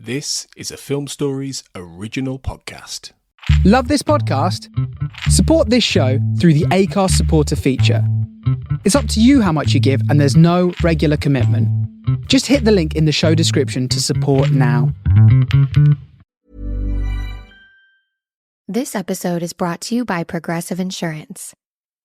This is a Film Stories original podcast. Love this podcast? Support this show through the Acast supporter feature. It's up to you how much you give, and there's no regular commitment. Just hit the link in the show description to support now. This episode is brought to you by Progressive Insurance.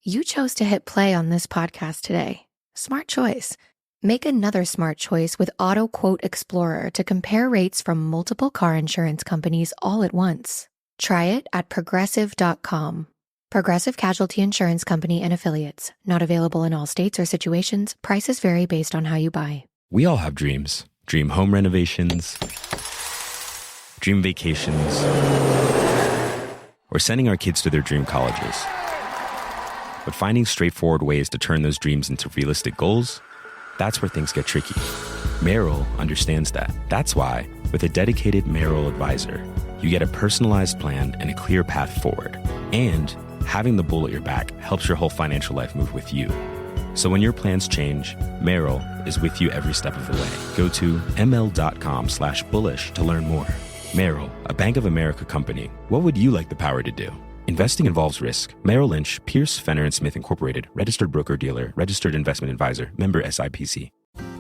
You chose to hit play on this podcast today. Smart choice. Make another smart choice with Auto Quote Explorer to compare rates from multiple car insurance companies all at once. Try it at progressive.com. Progressive Casualty Insurance Company and Affiliates. Not available in all states or situations. Prices vary based on how you buy. We all have dreams. Dream home renovations, dream vacations, or sending our kids to their dream colleges. But finding straightforward ways to turn those dreams into realistic goals, that's where things get tricky. Merrill understands that. That's why, with a dedicated Merrill advisor, you get a personalized plan and a clear path forward. And having the bull at your back helps your whole financial life move with you. So when your plans change, Merrill is with you every step of the way. Go to ml.com/bullish to learn more. Merrill, a Bank of America company. What would you like the power to do? Investing involves risk. Merrill Lynch, Pierce, Fenner & Smith Incorporated, registered broker-dealer, registered investment advisor, member SIPC.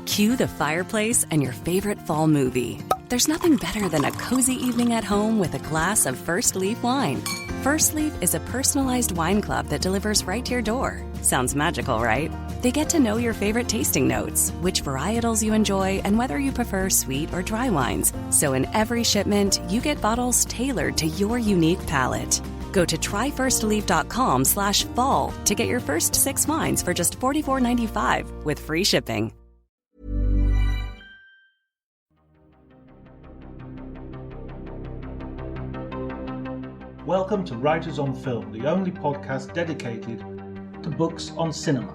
Cue the fireplace and your favorite fall movie. There's nothing better than a cozy evening at home with a glass of First Leaf wine. First Leaf is a personalized wine club that delivers right to your door. Sounds magical, right? They get to know your favorite tasting notes, which varietals you enjoy, and whether you prefer sweet or dry wines. So in every shipment, you get bottles tailored to your unique palate. Go to tryfirstleaf.com/fall to get your first 6 wines for just $44.95 with free shipping. Welcome to Writers on Film, the only podcast dedicated to books on cinema.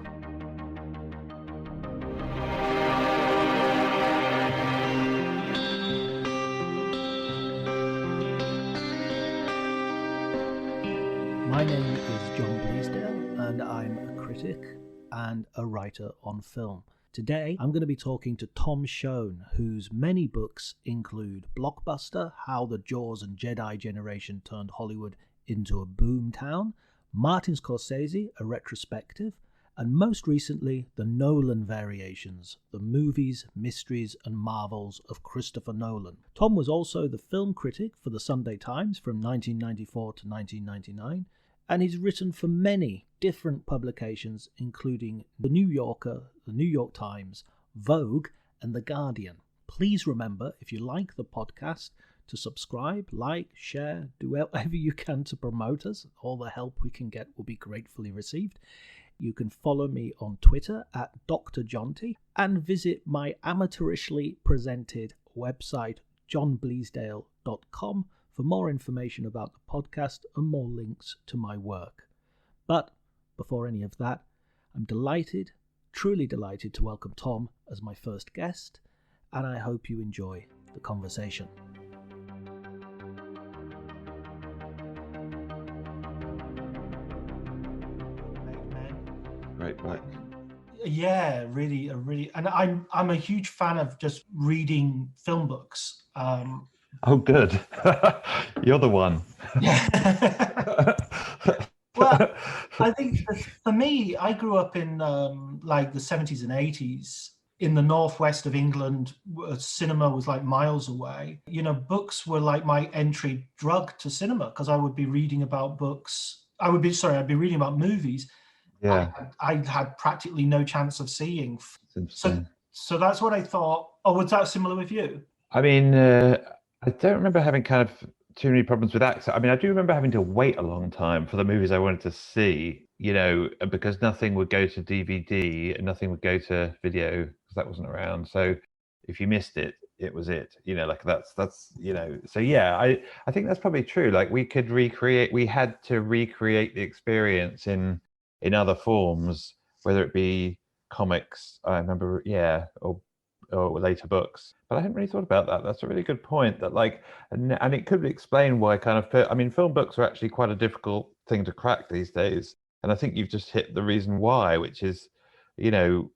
My name is John Bleasdale, and I'm a critic and a writer on film. Today, I'm going to be talking to Tom Shone, whose many books include Blockbuster, How the Jaws and Jedi Generation Turned Hollywood into a Boom Town, Martin Scorsese, A Retrospective, and most recently, the Nolan Variations, the movies, mysteries, and marvels of Christopher Nolan. Tom was also the film critic for the Sunday Times from 1994 to 1999, and he's written for many different publications, including The New Yorker, The New York Times, Vogue, and The Guardian. Please remember, if you like the podcast, to subscribe, like, share, do whatever you can to promote us. All the help we can get will be gratefully received. You can follow me on Twitter at Dr. Jonty and visit my amateurishly presented website, johnbleasdale.com, for more information about the podcast and more links to my work. But before any of that, I'm delighted, truly delighted to welcome Tom as my first guest, and I hope you enjoy the conversation. Right. Yeah, really, and I'm a huge fan of just reading film books. Oh, good. You're the one. Yeah. Well, I think for me, I grew up in like the 70s and 80s in the northwest of England. Cinema was like miles away. You know, books were like my entry drug to cinema because I would be reading about books. I'd be reading about movies. Yeah. I had practically no chance of seeing. So that's what I thought. Oh, was that similar with you? I mean, I don't remember having kind of too many problems with access. I mean, I do remember having to wait a long time for the movies I wanted to see, you know, because nothing would go to DVD and nothing would go to video because that wasn't around. So if you missed it, it was it, you know, like that's, you know, so yeah, I think that's probably true. Like we had to recreate the experience in other forms, whether it be comics, I remember, yeah, or later books. But I hadn't really thought about that. That's a really good point. That like, and it could explain why film books are actually quite a difficult thing to crack these days. And I think you've just hit the reason why, which is, you know,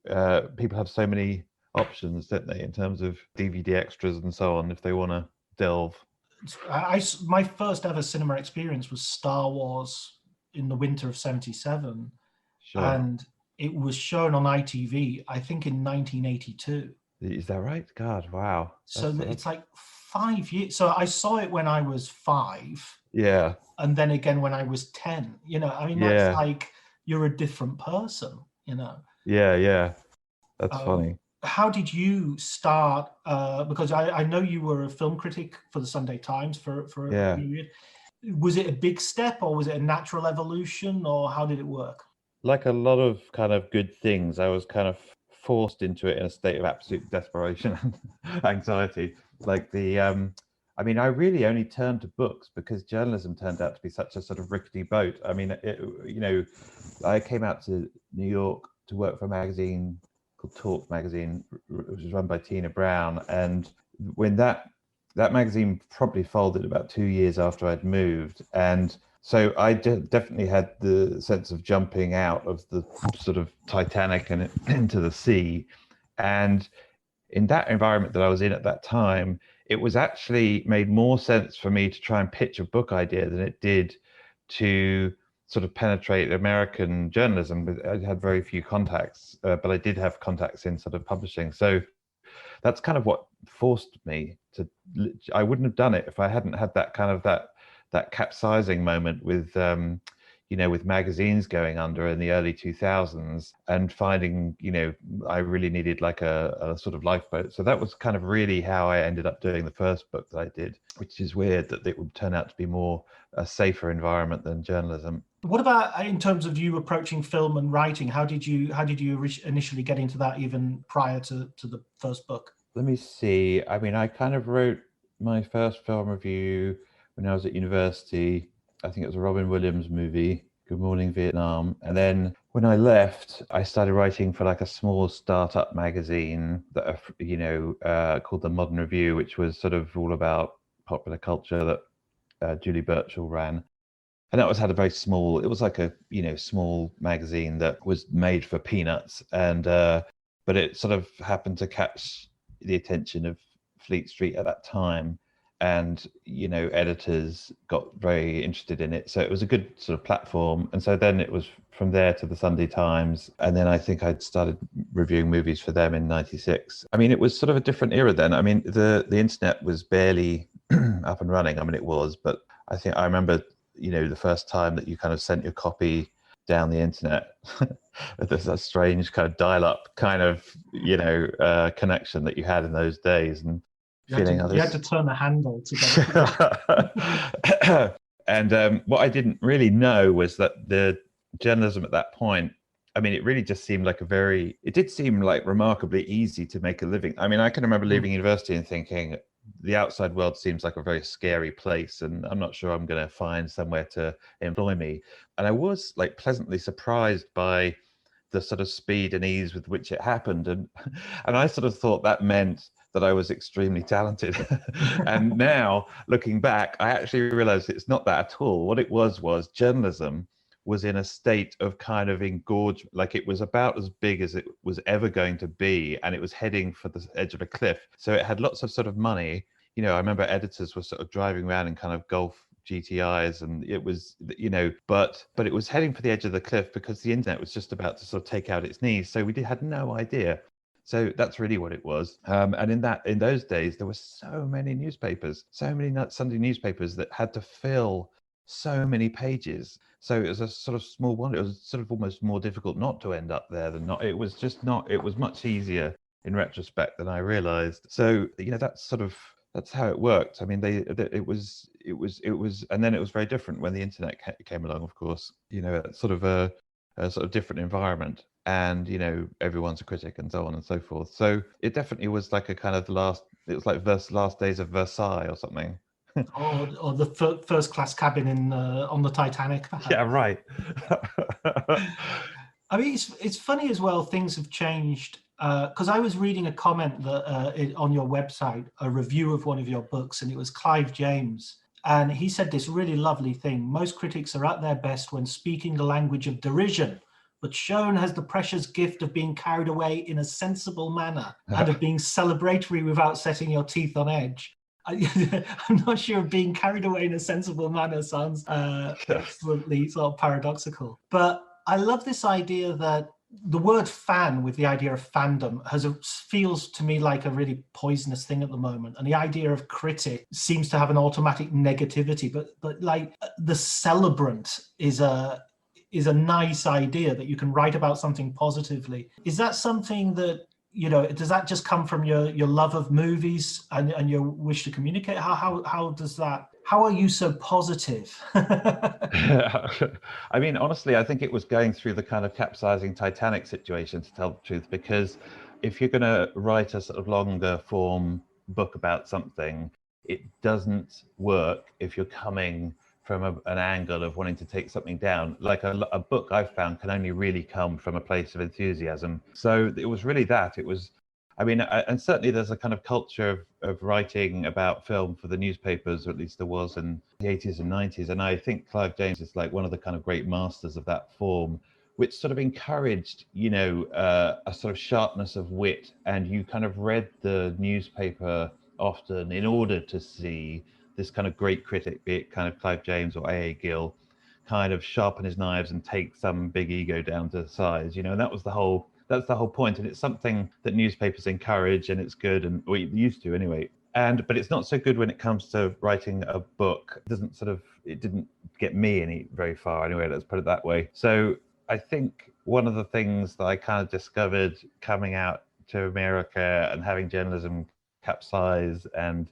people have so many options, don't they, in terms of DVD extras and so on, if they want to delve. My first ever cinema experience was Star Wars in the winter of '77, Sure. and it was shown on ITV, I think in 1982. Is that right? God, wow. It's like 5 years. So I saw it when I was 5. Yeah. And then again when I was 10. That's like you're a different person, Yeah. That's funny. How did you start? Because I know you were a film critic for the Sunday Times for a period. Was it a big step, or was it a natural evolution, or how did it work? Like a lot of kind of good things, I was kind of forced into it in a state of absolute desperation and anxiety. Like I really only turned to books because journalism turned out to be such a sort of rickety boat. I mean, I came out to New York to work for a magazine called Talk magazine, which was run by Tina Brown. And when that magazine probably folded about 2 years after I'd moved. And so I definitely had the sense of jumping out of the sort of Titanic and into the sea. And in that environment that I was in at that time, it was actually made more sense for me to try and pitch a book idea than it did to sort of penetrate American journalism. I had very few contacts, but I did have contacts in sort of publishing. So that's kind of what forced me to. I wouldn't have done it if I hadn't had that kind of that capsizing moment with with magazines going under in the early 2000s and finding I really needed like a sort of lifeboat. So that was kind of really how I ended up doing the first book that I did, which is weird that it would turn out to be more a safer environment than journalism. What about in terms of you approaching film and writing? How did you initially get into that, even prior to the first book? Let me see. I mean, I kind of wrote my first film review when I was at university. I think it was a Robin Williams movie, Good Morning Vietnam. And then when I left, I started writing for like a small startup magazine that called The Modern Review, which was sort of all about popular culture that Julie Birchall ran. And that had a very small, it was like a small magazine that was made for peanuts, and but it sort of happened to catch the attention of Fleet Street at that time, and editors got very interested in it, so it was a good sort of platform. And so then it was from there to the Sunday Times, and then I think I'd started reviewing movies for them in '96. I mean, it was sort of a different era then. I mean, the internet was barely up and running. I mean, it was, but I think I remember the first time that you kind of sent your copy down the internet. There's a strange kind of dial-up kind of connection that you had in those days, and you had to turn the handle together. And what I didn't really know was that the journalism at that point, I mean, it really just seemed like it did seem like remarkably easy to make a living. I mean, I can remember leaving university and thinking, the outside world seems like a very scary place, and I'm not sure I'm going to find somewhere to employ me. And I was like pleasantly surprised by the sort of speed and ease with which it happened. And I sort of thought that meant that I was extremely talented. And now looking back, I actually realized it's not that at all. What it was journalism was in a state of kind of engorgement, like it was about as big as it was ever going to be, and it was heading for the edge of a cliff. So it had lots of sort of money. I remember editors were sort of driving around in kind of Golf GTIs, and it was, but it was heading for the edge of the cliff because the internet was just about to sort of take out its knees. So we had no idea. So that's really what it was. And in those days, there were so many newspapers, so many Sunday newspapers that had to fill so many pages. So it was a sort of small wonder. It was sort of almost more difficult not to end up there than not. It was much easier in retrospect than I realized. So, that's how it worked. I mean, it was, and then it was very different when the internet came along, of course, sort of a sort of different environment, and, everyone's a critic and so on and so forth. So it definitely was like a kind of last days of Versailles or something. or the first class cabin on the Titanic. Perhaps. Yeah, right. I mean, it's funny as well. Things have changed because I was reading a comment that on your website, a review of one of your books, and it was Clive James, and he said this really lovely thing: most critics are at their best when speaking the language of derision, but Shone has the precious gift of being carried away in a sensible manner and of being celebratory without setting your teeth on edge. I'm not sure being carried away in a sensible manner sounds excellently sort of paradoxical. But I love this idea that the word fan with the idea of fandom feels to me like a really poisonous thing at the moment. And the idea of critic seems to have an automatic negativity, but like the celebrant is a nice idea that you can write about something positively. Is that something that, does that just come from your love of movies and your wish to communicate? How does that, how are you so positive? I mean, honestly, I think it was going through the kind of capsizing Titanic situation, to tell the truth, because if you're going to write a sort of longer form book about something, it doesn't work if you're coming from an angle of wanting to take something down. Like a book I've found can only really come from a place of enthusiasm. So it was really that. It was, I mean, and certainly there's a kind of culture of writing about film for the newspapers, or at least there was in the 80s and 90s. And I think Clive James is like one of the kind of great masters of that form, which sort of encouraged, a sort of sharpness of wit. And you kind of read the newspaper often in order to see this kind of great critic, be it kind of Clive James or A.A. Gill, kind of sharpen his knives and take some big ego down to size, and that's the whole point. And it's something that newspapers encourage, and it's good, and we used to anyway. But it's not so good when it comes to writing a book. It didn't get me very far anyway, let's put it that way. So I think one of the things that I kind of discovered coming out to America and having journalism capsize and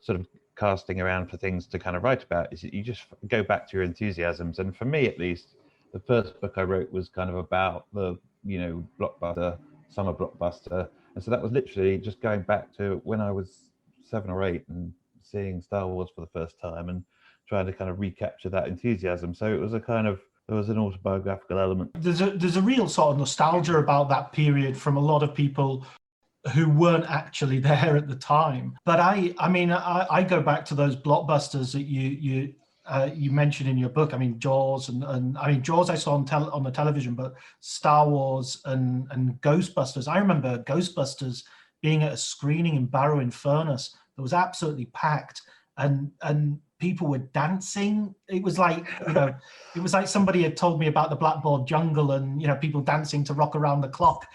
sort of casting around for things to kind of write about is that you just go back to your enthusiasms. And for me, at least, the first book I wrote was kind of about the, blockbuster, summer blockbuster. And so that was literally just going back to when I was 7 or 8 and seeing Star Wars for the first time and trying to kind of recapture that enthusiasm. So it was there was an autobiographical element. There's a real sort of nostalgia about that period from a lot of people who weren't actually there at the time. But I go back to those blockbusters that you mentioned in your book. I mean, Jaws and I mean, Jaws I saw on the television, but Star Wars and Ghostbusters. I remember Ghostbusters being at a screening in Barrow-in-Furness that was absolutely packed, and people were dancing. It was like, it was like somebody had told me about the Blackboard Jungle and, people dancing to Rock Around the Clock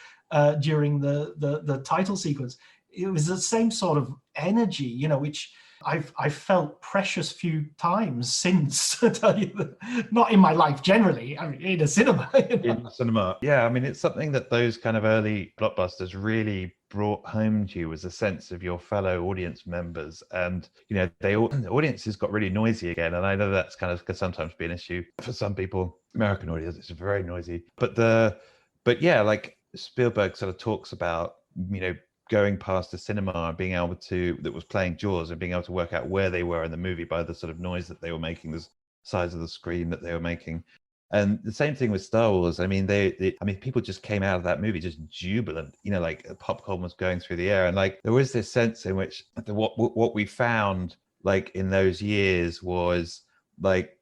during the title sequence. It was the same sort of energy, which I've felt precious few times since, to tell you, not in my life generally, I mean, in a cinema. In the cinema. Yeah, I mean, it's something that those kind of early blockbusters really brought home to you, as a sense of your fellow audience members. And, the audiences got really noisy again. And I know that's kind of could sometimes be an issue for some people. American audience is very noisy. But yeah, like Spielberg sort of talks about, going past the cinema and being able to, that was playing Jaws, and being able to work out where they were in the movie by the sort of noise that they were making, the size of the screen that they were making. And the same thing with Star Wars. I mean, people just came out of that movie just jubilant, like popcorn was going through the air. And like, there was this sense in which what we found like in those years was like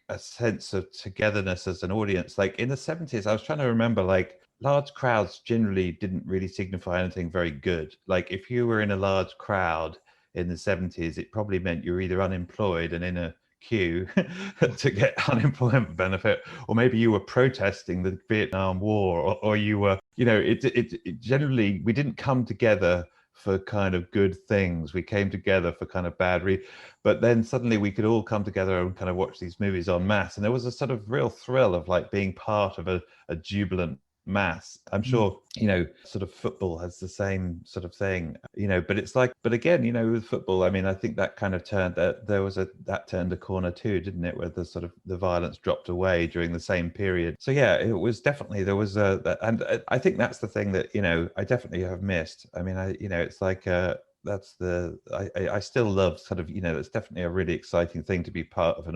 a sense of togetherness as an audience. Like in the 70s, I was trying to remember, like, large crowds generally didn't really signify anything very good. Like if you were in a large crowd in the 70s, it probably meant you were either unemployed and in a queue to get unemployment benefit, or maybe you were protesting the Vietnam War, or you were, it generally, we didn't come together for kind of good things. We came together for kind of bad but then suddenly we could all come together and kind of watch these movies en masse. And there was a sort of real thrill of like being part of a jubilant mass. I'm sure, sort of football has the same sort of thing, but it's like, but again, with football, I mean, I think that kind of turned that turned a corner too, didn't it? Where the sort of the violence dropped away during the same period. So yeah, it was definitely, there was and I think that's the thing that, I definitely have missed. I mean, it's like, that's I still love sort of, it's definitely a really exciting thing to be part of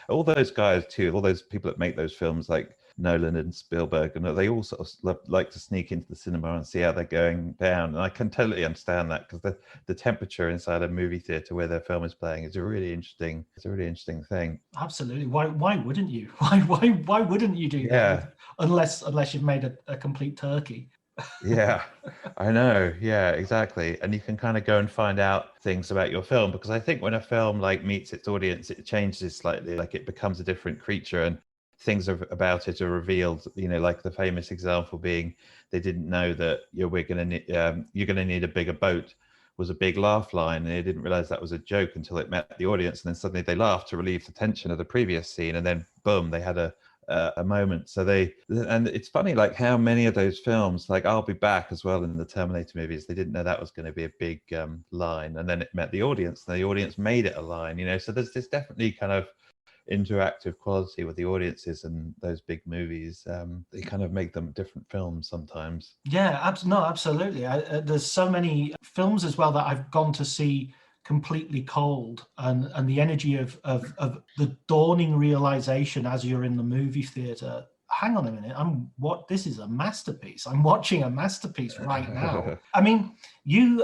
all those guys too, all those people that make those films like Nolan and Spielberg, and they all sort of like to sneak into the cinema and see how they're going down. And I can totally understand that, because the temperature inside a movie theater where their film is playing is a really interesting thing. Absolutely. Why wouldn't you? Why wouldn't you do that? Unless you've made a complete turkey. Yeah, I know. Yeah, exactly. And you can kind of go and find out things about your film, because I think when a film like meets its audience, it changes slightly, like it becomes a different creature, and things about it are revealed, like the famous example being they didn't know that you're going to need a bigger boat was a big laugh line, and they didn't realize that was a joke until it met the audience, and then suddenly they laughed to relieve the tension of the previous scene, and then boom, they had a moment. And it's funny, like how many of those films, like I'll Be Back as well in the Terminator movies, they didn't know that was going to be a big line, and then it met the audience, and the audience made it a line. So there's this definitely kind of interactive quality with the audiences, and those big movies, they kind of make them different films sometimes. Yeah, no, absolutely. There's so many films as well that I've gone to see completely cold, and the energy of the dawning realization as you're in the movie theater. Hang on a minute, this is a masterpiece. I'm watching a masterpiece right now. I mean, you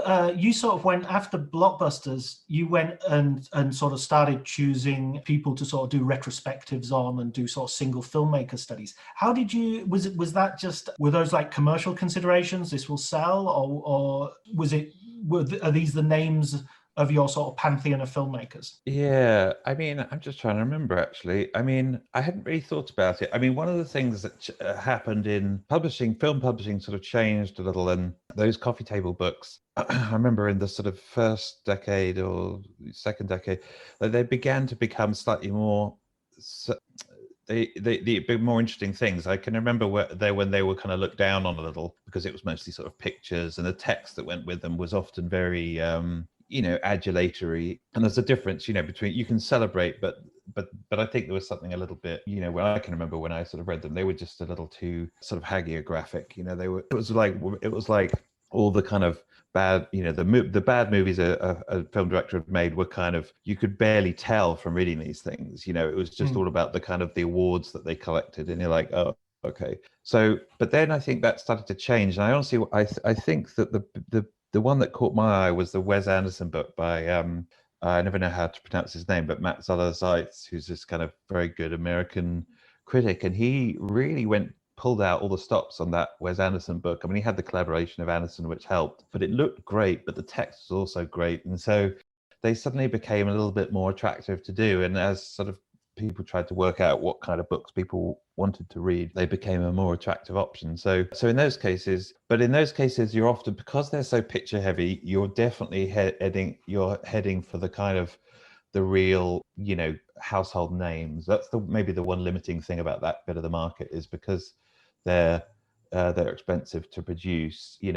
sort of went after blockbusters, you went and sort of started choosing people to sort of do retrospectives on and do sort of single filmmaker studies. How did you, was that just, were those like commercial considerations, this will sell, or are these the names of your sort of pantheon of filmmakers? Yeah, I mean, I'm just trying to remember actually. I mean, I hadn't really thought about it. I mean, one of the things that happened in publishing, film publishing sort of changed a little, and those coffee table books, I remember in the sort of first decade or second decade, they began to become slightly more, they big more interesting things. I can remember when they were kind of looked down on a little, because it was mostly sort of pictures, and the text that went with them was often very adulatory. And there's a difference between, you can celebrate, but I think there was something a little bit, when I can remember when I sort of read them, they were just a little too sort of hagiographic. It was like all the kind of bad, the bad movies a film director had made were kind of, you could barely tell from reading these things. It was just all about the kind of the awards that they collected, and you're like, oh, okay. So, but then I think that started to change, and I honestly, I think that the one that caught my eye was the Wes Anderson book by I never know how to pronounce his name, but Matt Zoller-Seitz, who's this kind of very good American critic, and he really pulled out all the stops on that Wes Anderson book. I mean, he had the collaboration of Anderson, which helped, but it looked great, but the text was also great. And so they suddenly became a little bit more attractive to do. And as sort of people tried to work out what kind of books people wanted to read, they became a more attractive option. So in those cases, you're often, because they're so picture heavy, you're definitely heading for the kind of the real, household names. That's maybe the one limiting thing about that bit of the market, is because they're expensive to produce. You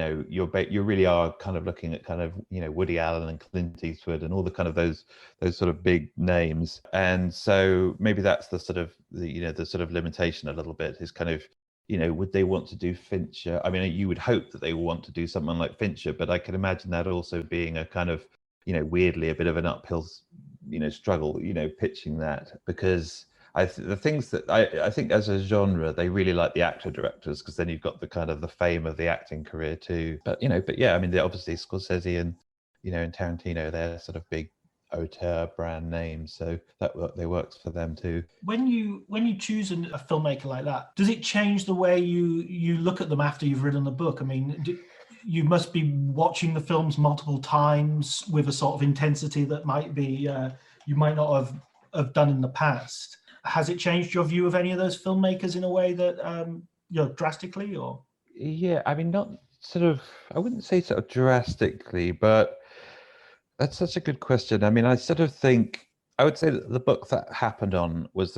really are kind of looking at kind of Woody Allen and Clint Eastwood and all the kind of those sort of big names. And so maybe that's the sort of the sort of limitation a little bit, is kind of, would they want to do Fincher? I mean, you would hope that they will want to do someone like Fincher, but I can imagine that also being a kind of, weirdly a bit of an uphill struggle, pitching that, because the things that I think as a genre, they really like the actor directors, because then you've got the kind of the fame of the acting career too. But yeah, I mean, they're obviously Scorsese and and Tarantino, they're sort of big auteur brand names, so they works for them too. When you choose a filmmaker like that, does it change the way you look at them after you've written the book? I mean, you must be watching the films multiple times with a sort of intensity that might be you might not have done in the past. Has it changed your view of any of those filmmakers in a way that drastically, or? Yeah, I mean, not sort of, I wouldn't say sort of drastically, but that's such a good question. I mean, I sort of think, I would say that the book that happened on was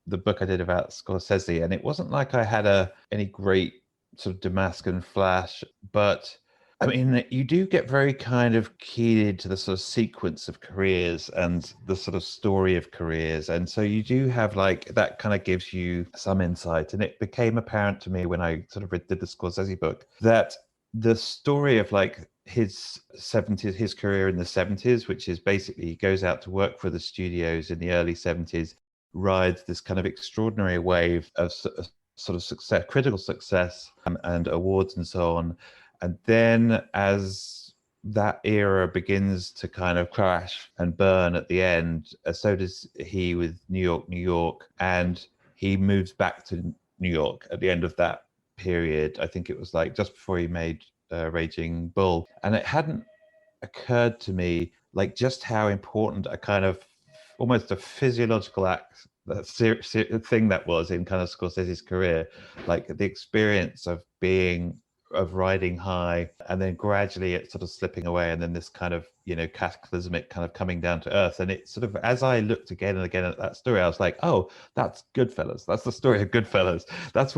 the book I did about Scorsese, and it wasn't like I had any great sort of Damascus flash, but I mean, you do get very kind of keyed into the sort of sequence of careers and the sort of story of careers. And so you do have like, that kind of gives you some insight. And it became apparent to me when I sort of did the Scorsese book, that the story of like his career in the 70s, which is basically he goes out to work for the studios in the early 70s, rides this kind of extraordinary wave of sort of success, critical success, and awards and so on. And then as that era begins to kind of crash and burn at the end, so does he with New York, and he moves back to New York at the end of that period. I think it was like just before he made Raging Bull, and it hadn't occurred to me like just how important a kind of almost a physiological act, that thing that was in kind of Scorsese's career, like the experience of riding high and then gradually it sort of slipping away, and then this kind of, you know, cataclysmic kind of coming down to earth. And it sort of, as I looked again and again at that story, I was like, oh, that's Goodfellas. That's the story of Goodfellas. That's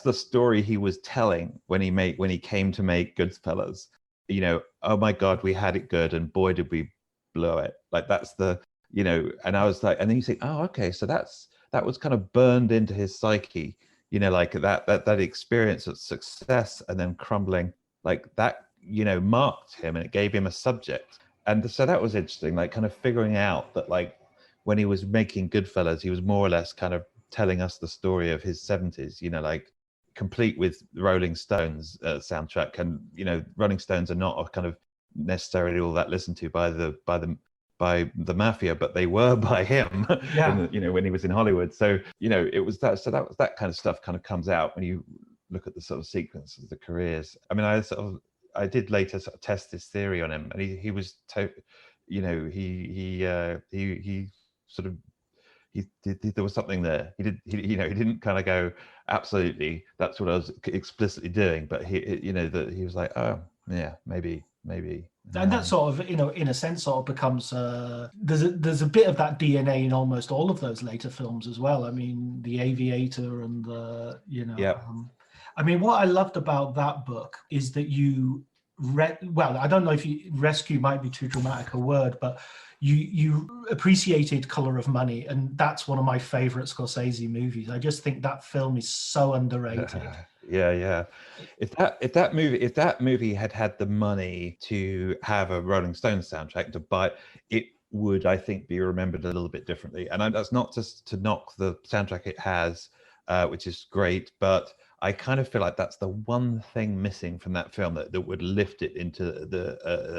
the story he was telling when he came to make Goodfellas. You know, oh my God, we had it good, and boy did we blow it. Like that's the, you know, and I was like, and then you think, oh, okay, so that was kind of burned into his psyche, you know, like that experience of success and then crumbling, like that, you know, marked him, and it gave him a subject. And so that was interesting, like kind of figuring out that like when he was making Goodfellas, he was more or less kind of telling us the story of his 70s, you know, like complete with Rolling Stones soundtrack. And, you know, Rolling Stones are not a kind of necessarily all that listened to by the mafia, but they were by him, you know, when he was in Hollywood. So, you know, it was that. So that was that kind of stuff kind of comes out when you look at the sort of sequence of the careers. I mean, I did later sort of test this theory on him, and he was, you know, he sort of, there was something there. He didn't kind of go, absolutely, that's what I was explicitly doing, but he was like, oh yeah, maybe. And that sort of, you know, in a sense, sort of becomes there's a bit of that DNA in almost all of those later films as well. I mean, The Aviator and the, you know, yeah. I mean, what I loved about that book is that you well, I don't know if rescue might be too dramatic a word, but you appreciated Color of Money, and that's one of my favorite Scorsese movies. I just think that film is so underrated. Yeah. If that movie had the money to have a Rolling Stones soundtrack to buy, it would, I think, be remembered a little bit differently. And that's not just to knock the soundtrack it has, which is great, but I kind of feel like that's the one thing missing from that film that would lift it into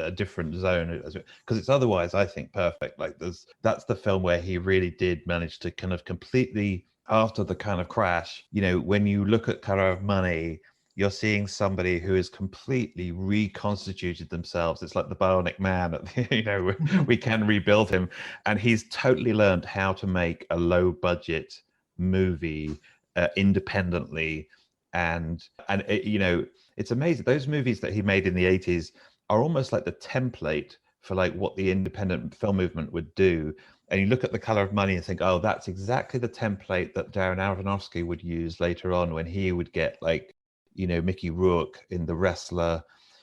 a different zone, because it's otherwise, I think, perfect. Like that's the film where he really did manage to kind of completely, after the kind of crash, you know, when you look at Color of Money, you're seeing somebody who has completely reconstituted themselves. It's like the Bionic Man, you know, we can rebuild him. And he's totally learned how to make a low budget movie independently. And it, you know, it's amazing. Those movies that he made in the 80s are almost like the template for like what the independent film movement would do. And you look at The Color of Money and think, oh, that's exactly the template that Darren Aronofsky would use later on when he would get, like, you know, Mickey Rourke in The Wrestler.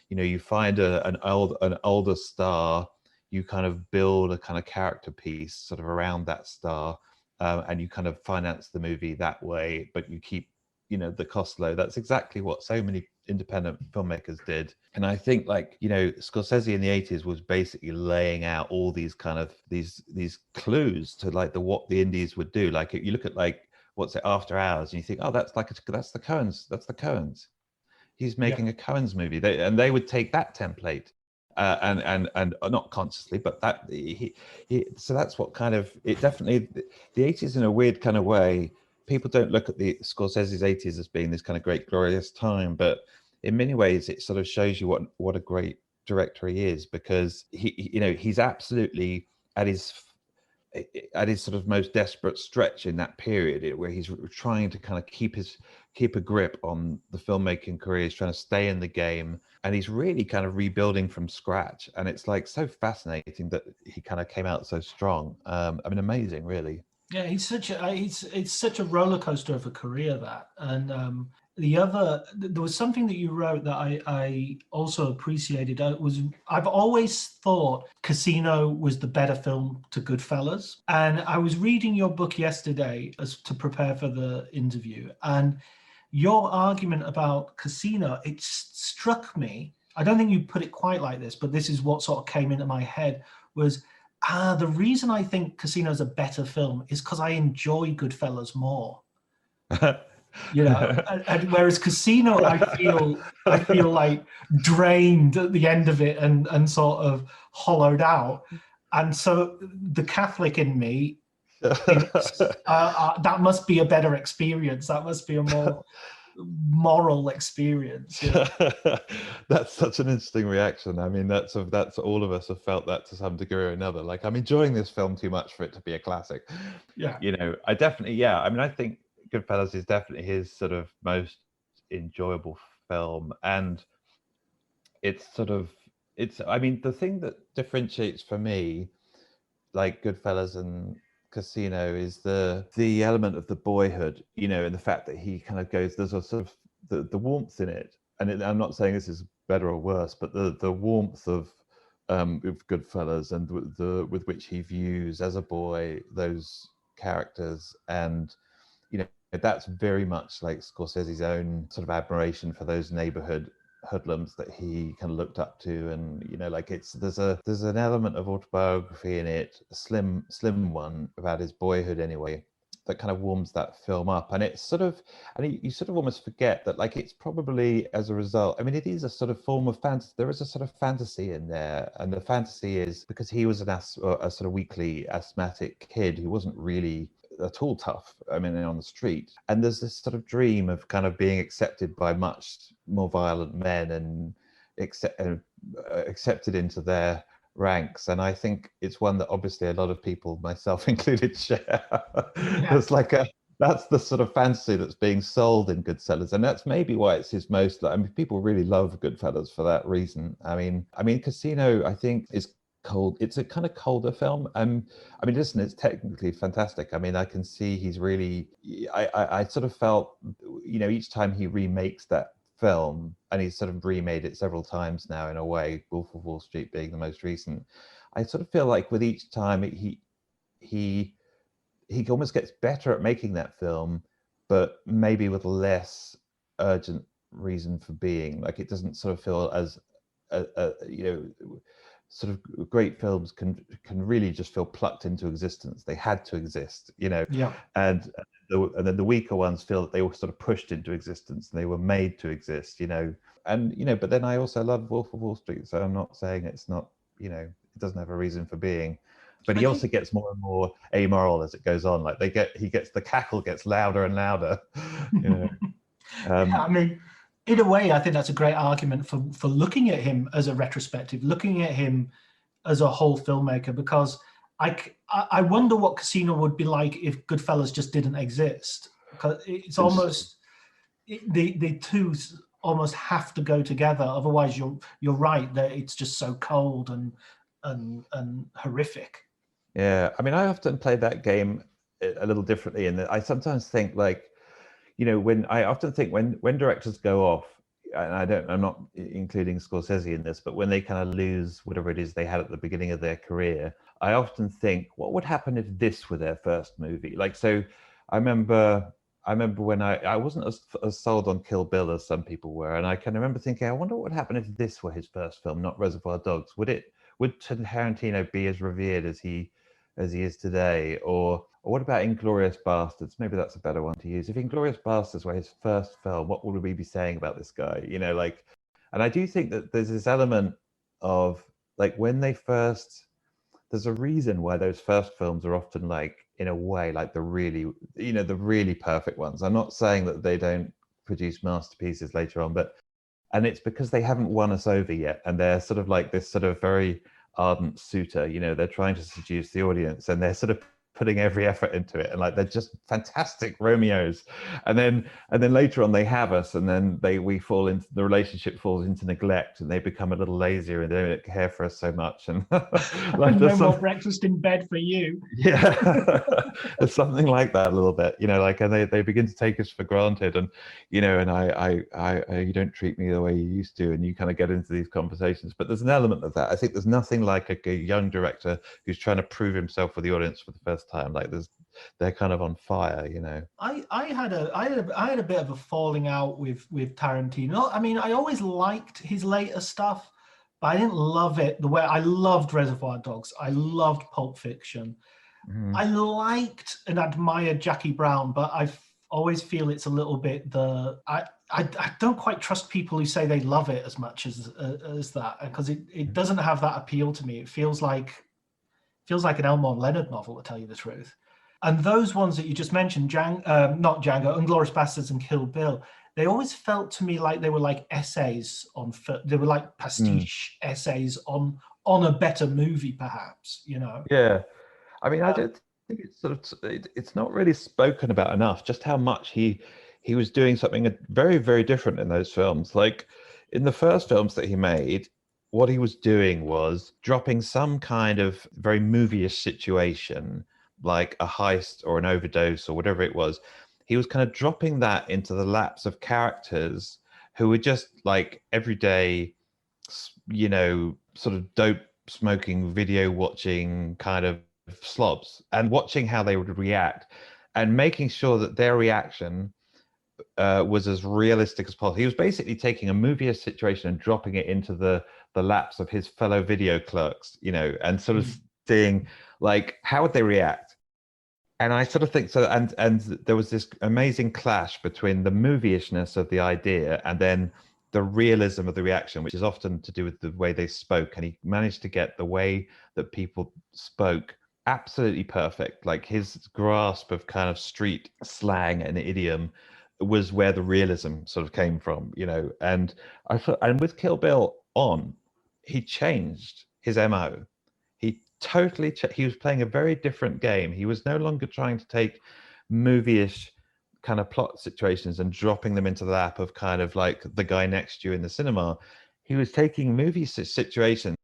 You know, you find an older star, you kind of build a kind of character piece sort of around that star, and you kind of finance the movie that way, but you keep, you know, the cost low. That's exactly what so many independent filmmakers did. And I think, like, you know, Scorsese in the 80s was basically laying out all these kind of these clues to like what the indies would do. Like you look at like what's it, After Hours, and you think, oh, that's the Coens. He's making a Coens movie. They would take that template and not consciously, but that so that's what kind of, it definitely, the 80s in a weird kind of way, people don't look at the Scorsese's 80s as being this kind of great glorious time, but in many ways it sort of shows you what a great director he is, because he, you know, he's absolutely at his sort of most desperate stretch in that period, where he's trying to kind of keep a grip on the filmmaking career. He's trying to stay in the game, and he's really kind of rebuilding from scratch. And it's like so fascinating that he kind of came out so strong. I mean, amazing, really. Yeah, it's such a roller coaster of a career, that. And there was something that you wrote that I also appreciated. I've always thought Casino was the better film to Goodfellas, and I was reading your book yesterday to prepare for the interview, and your argument about Casino, it struck me. I don't think you put it quite like this, but this is what sort of came into my head, was the reason I think Casino is a better film is because I enjoy Goodfellas more. You know, and whereas Casino, I feel like drained at the end of it and sort of hollowed out. And so the Catholic in me That must be a better experience. That must be a more moral experience. You know? That's such an interesting reaction. I mean, that's all of us have felt that to some degree or another. Like, I'm enjoying this film too much for it to be a classic. Yeah. You know, I definitely, yeah. I mean, I think Goodfellas is definitely his sort of most enjoyable film, and I mean, the thing that differentiates for me, like Goodfellas and Casino, is the element of the boyhood, you know, and the fact that he kind of goes, there's a sort of the warmth in it. And I'm not saying this is better or worse, but the warmth of Goodfellas and with which he views as a boy those characters, and you know, that's very much like Scorsese's own sort of admiration for those neighborhood hoodlums that he kind of looked up to. And you know, like, there's an element of autobiography in it, a slim one about his boyhood anyway, that kind of warms that film up. And it's sort of, and you sort of almost forget that, like, it's probably as a result, I mean, it is a sort of form of fantasy. There is a sort of fantasy in there, and the fantasy is because he was a sort of weakly asthmatic kid who wasn't really at all tough, I mean, on the street. And there's this sort of dream of kind of being accepted by much more violent men and accepted into their ranks. And I think it's one that obviously a lot of people, myself included, share. There's like that's the sort of fantasy that's being sold in Goodfellas, and that's maybe why it's his most. I mean, people really love Goodfellas for that reason. I mean, Casino, I think, is cold. It's a kind of colder film. I mean, listen, it's technically fantastic. I mean, I can see he's really. I sort of felt, you know, each time he remakes that film, and he's sort of remade it several times now in a way, Wolf of Wall Street being the most recent, I sort of feel like with each time he almost gets better at making that film, but maybe with less urgent reason for being. Like, it doesn't sort of feel as you know, sort of great films can really just feel plucked into existence. They had to exist, you know. Yeah. And then the weaker ones feel that they were sort of pushed into existence and they were made to exist, you know. And you know, but then I also love Wolf of Wall Street, so I'm not saying it's not, you know, it doesn't have a reason for being. But he also gets more and more amoral as it goes on. Like, the cackle gets louder and louder, you know. I mean, in a way, I think that's a great argument for looking at him as a retrospective, looking at him as a whole filmmaker, because I wonder what Casino would be like if Goodfellas just didn't exist. Because it's almost the two almost have to go together. Otherwise, you're right that it's just so cold and horrific. Yeah, I mean, I often play that game a little differently, and I sometimes think, like, you know, when directors go off, and I'm not including Scorsese in this, but when they kind of lose whatever it is they had at the beginning of their career, I often think, what would happen if this were their first movie? Like, so I remember when I wasn't as sold on Kill Bill as some people were, and I can remember thinking, I wonder what would happen if this were his first film, not Reservoir Dogs. Would Tarantino be as revered as he is today? Or what about Inglourious Bastards? Maybe that's a better one to use. If Inglourious Bastards were his first film, what would we be saying about this guy? You know, like, and I do think that there's this element of, like, there's a reason why those first films are often, like, in a way, like the really perfect ones. I'm not saying that they don't produce masterpieces later on, and it's because they haven't won us over yet, and they're sort of like this sort of very ardent suitor, you know, they're trying to seduce the audience, and they're sort of putting every effort into it, and like, they're just fantastic Romeos, and then later on they have us, and then the relationship falls into neglect, and they become a little lazier, and they don't care for us so much, and like, no more breakfast in bed for you. Yeah. It's something like that a little bit, you know, like, and they begin to take us for granted, and you know, and I you don't treat me the way you used to, and you kind of get into these conversations. But there's an element of that. I think there's nothing like a young director who's trying to prove himself with the audience for the first time. Like, they're kind of on fire, you know. I had a bit of a falling out with Tarantino. I mean, I always liked his later stuff, but I didn't love it the way I loved Reservoir Dogs. I loved Pulp Fiction. Mm-hmm. I liked and admired Jackie Brown, but I always feel it's a little bit I don't quite trust people who say they love it as much as that, because it doesn't have that appeal to me. It feels like an Elmore Leonard novel, to tell you the truth. And those ones that you just mentioned, not Django, Inglourious Basterds and Kill Bill, they always felt to me like they were like essays on, they were like pastiche essays on a better movie, perhaps, you know? Yeah. I mean, I don't think it's it's not really spoken about enough, just how much he was doing something very, very different in those films. Like in the first films that he made, what he was doing was dropping some kind of very movie-ish situation, like a heist or an overdose or whatever it was. He was kind of dropping that into the laps of characters who were just like everyday, you know, sort of dope smoking, video watching kind of slobs, and watching how they would react and making sure that their reaction was as realistic as possible. He was basically taking a movie situation and dropping it into the laps of his fellow video clerks, you know, and sort of seeing like how would they react. And I sort of think so, and there was this amazing clash between the movie-ishness of the idea and then the realism of the reaction, which is often to do with the way they spoke. And he managed to get the way that people spoke absolutely perfect. Like his grasp of kind of street slang and idiom was where the realism sort of came from, you know. And I thought, and with Kill Bill on, he changed his MO. He totally he was playing a very different game. He was no longer trying to take movie-ish kind of plot situations and dropping them into the lap of kind of like the guy next to you in the cinema. He was taking movie situations.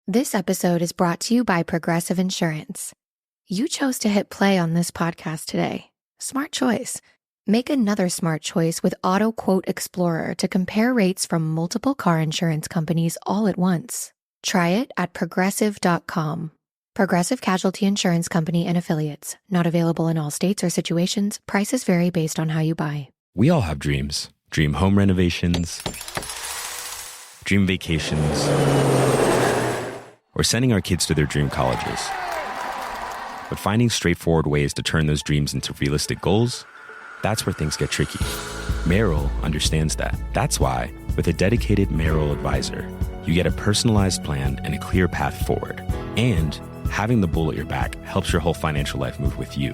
This episode is brought to you by Progressive Insurance. You chose to hit play on this podcast today. Smart choice. Make another smart choice with Auto Quote Explorer to compare rates from multiple car insurance companies all at once. Try it at progressive.com. Progressive Casualty Insurance Company and Affiliates. Not available in all states or situations. Prices vary based on how you buy. We all have dreams. Dream home renovations, dream vacations, or sending our kids to their dream colleges. But finding straightforward ways to turn those dreams into realistic goals, that's where things get tricky. Merrill understands that. That's why, with a dedicated Merrill advisor, you get a personalized plan and a clear path forward. And having the bull at your back helps your whole financial life move with you.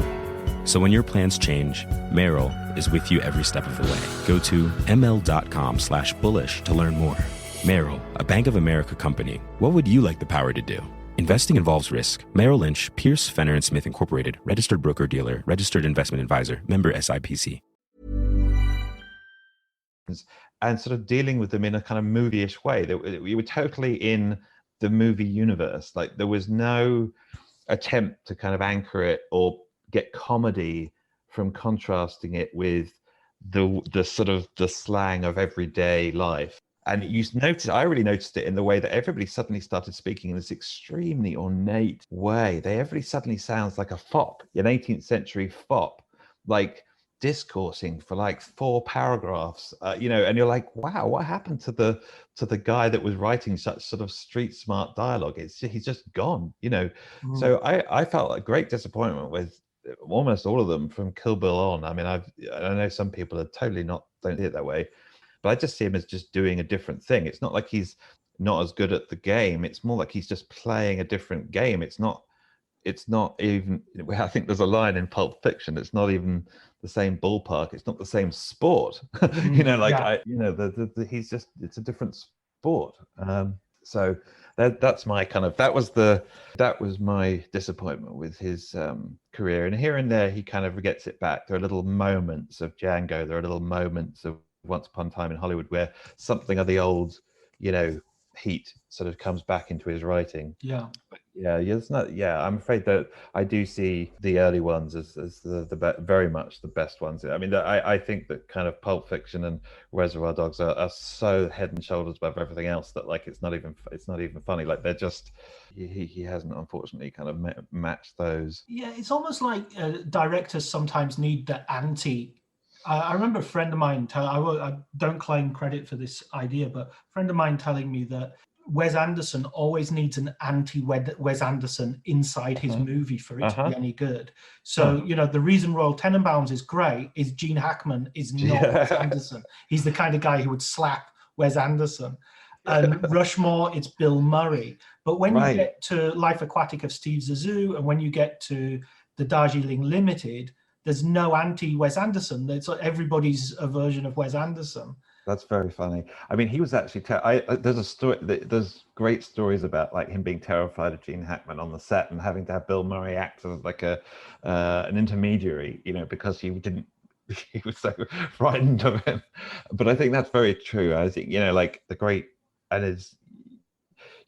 So when your plans change, Merrill is with you every step of the way. Go to ml.com/bullish to learn more. Merrill, a Bank of America company. What would you like the power to do? Investing involves risk. Merrill Lynch, Pierce, Fenner & Smith Incorporated, registered broker-dealer, registered investment advisor, member SIPC. And sort of dealing with them in a kind of movie-ish way. That we were totally in the movie universe. Like there was no attempt to kind of anchor it or get comedy from contrasting it with the sort of the slang of everyday life. And you notice, I really noticed it in the way that everybody suddenly started speaking in this extremely ornate way. Everybody suddenly sounds like a fop, an 18th century fop, like discoursing for like 4 paragraphs, you know, and you're like, wow, what happened to the guy that was writing such sort of street smart dialogue? He's just gone, you know. So I felt a great disappointment with almost all of them from Kill Bill on. I mean, I know some people are totally don't see it that way, but I just see him as just doing a different thing. It's not like he's not as good at the game. It's more like he's just playing a different game. It's not even, I think there's a line in Pulp Fiction, it's not even the same ballpark, it's not the same sport. You know, like he's just, it's a different sport. So that's my kind of, that was my disappointment with his career. And here and there he kind of gets it back. There are little moments of Django, there are little moments of Once Upon a Time in Hollywood where something of the old, you know, heat sort of comes back into his writing. It's not. I'm afraid that I do see the early ones as the very much the best ones. I mean, I think that kind of Pulp Fiction and Reservoir Dogs are so head and shoulders above everything else that like it's not even funny. Like they're just he hasn't unfortunately kind of matched those. Yeah, it's almost like directors sometimes need the anti. I remember a friend of mine I don't claim credit for this idea, but a friend of mine telling me that Wes Anderson always needs an anti-Wes Anderson inside his movie for it to be any good. So, you know, the reason Royal Tenenbaums is great is Gene Hackman is not Wes Anderson. He's the kind of guy who would slap Wes Anderson. and Rushmore, it's Bill Murray. But when you Right. get to Life Aquatic of Steve Zissou, and when you get to the Darjeeling Limited, there's no anti-Wes Anderson. It's like everybody's a version of Wes Anderson. That's very funny. I mean, he was actually. There's a story. There's great stories about like him being terrified of Gene Hackman on the set and having to have Bill Murray act as like an intermediary, you know, because he didn't. He was so frightened of him. But I think that's very true. I think, you know, like the great, and it's,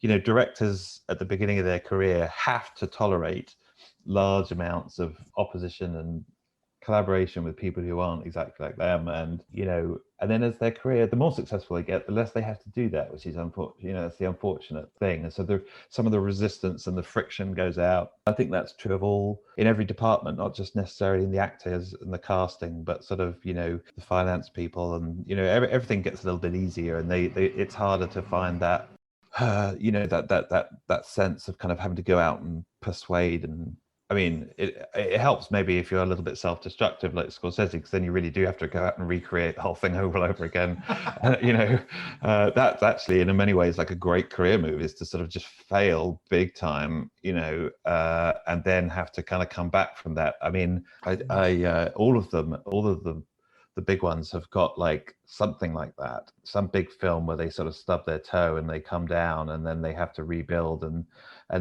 you know, directors at the beginning of their career have to tolerate large amounts of opposition and collaboration with people who aren't exactly like them, and you know, and then as their career, the more successful they get, the less they have to do that, which is unfortunate. You know, that's the unfortunate thing. And so some of the resistance and the friction goes out. I think that's true of all, in every department, not just necessarily in the actors and the casting, but sort of, you know, the finance people, and you know, everything gets a little bit easier, and they it's harder to find that you know, that sense of kind of having to go out and persuade. And I mean, it helps maybe if you're a little bit self-destructive like Scorsese, because then you really do have to go out and recreate the whole thing over and over again. You know, that's actually in many ways like a great career move, is to sort of just fail big time, you know, and then have to kind of come back from that. I mean, all of them, the big ones have got like something like that, some big film where they sort of stub their toe and they come down and then they have to rebuild, and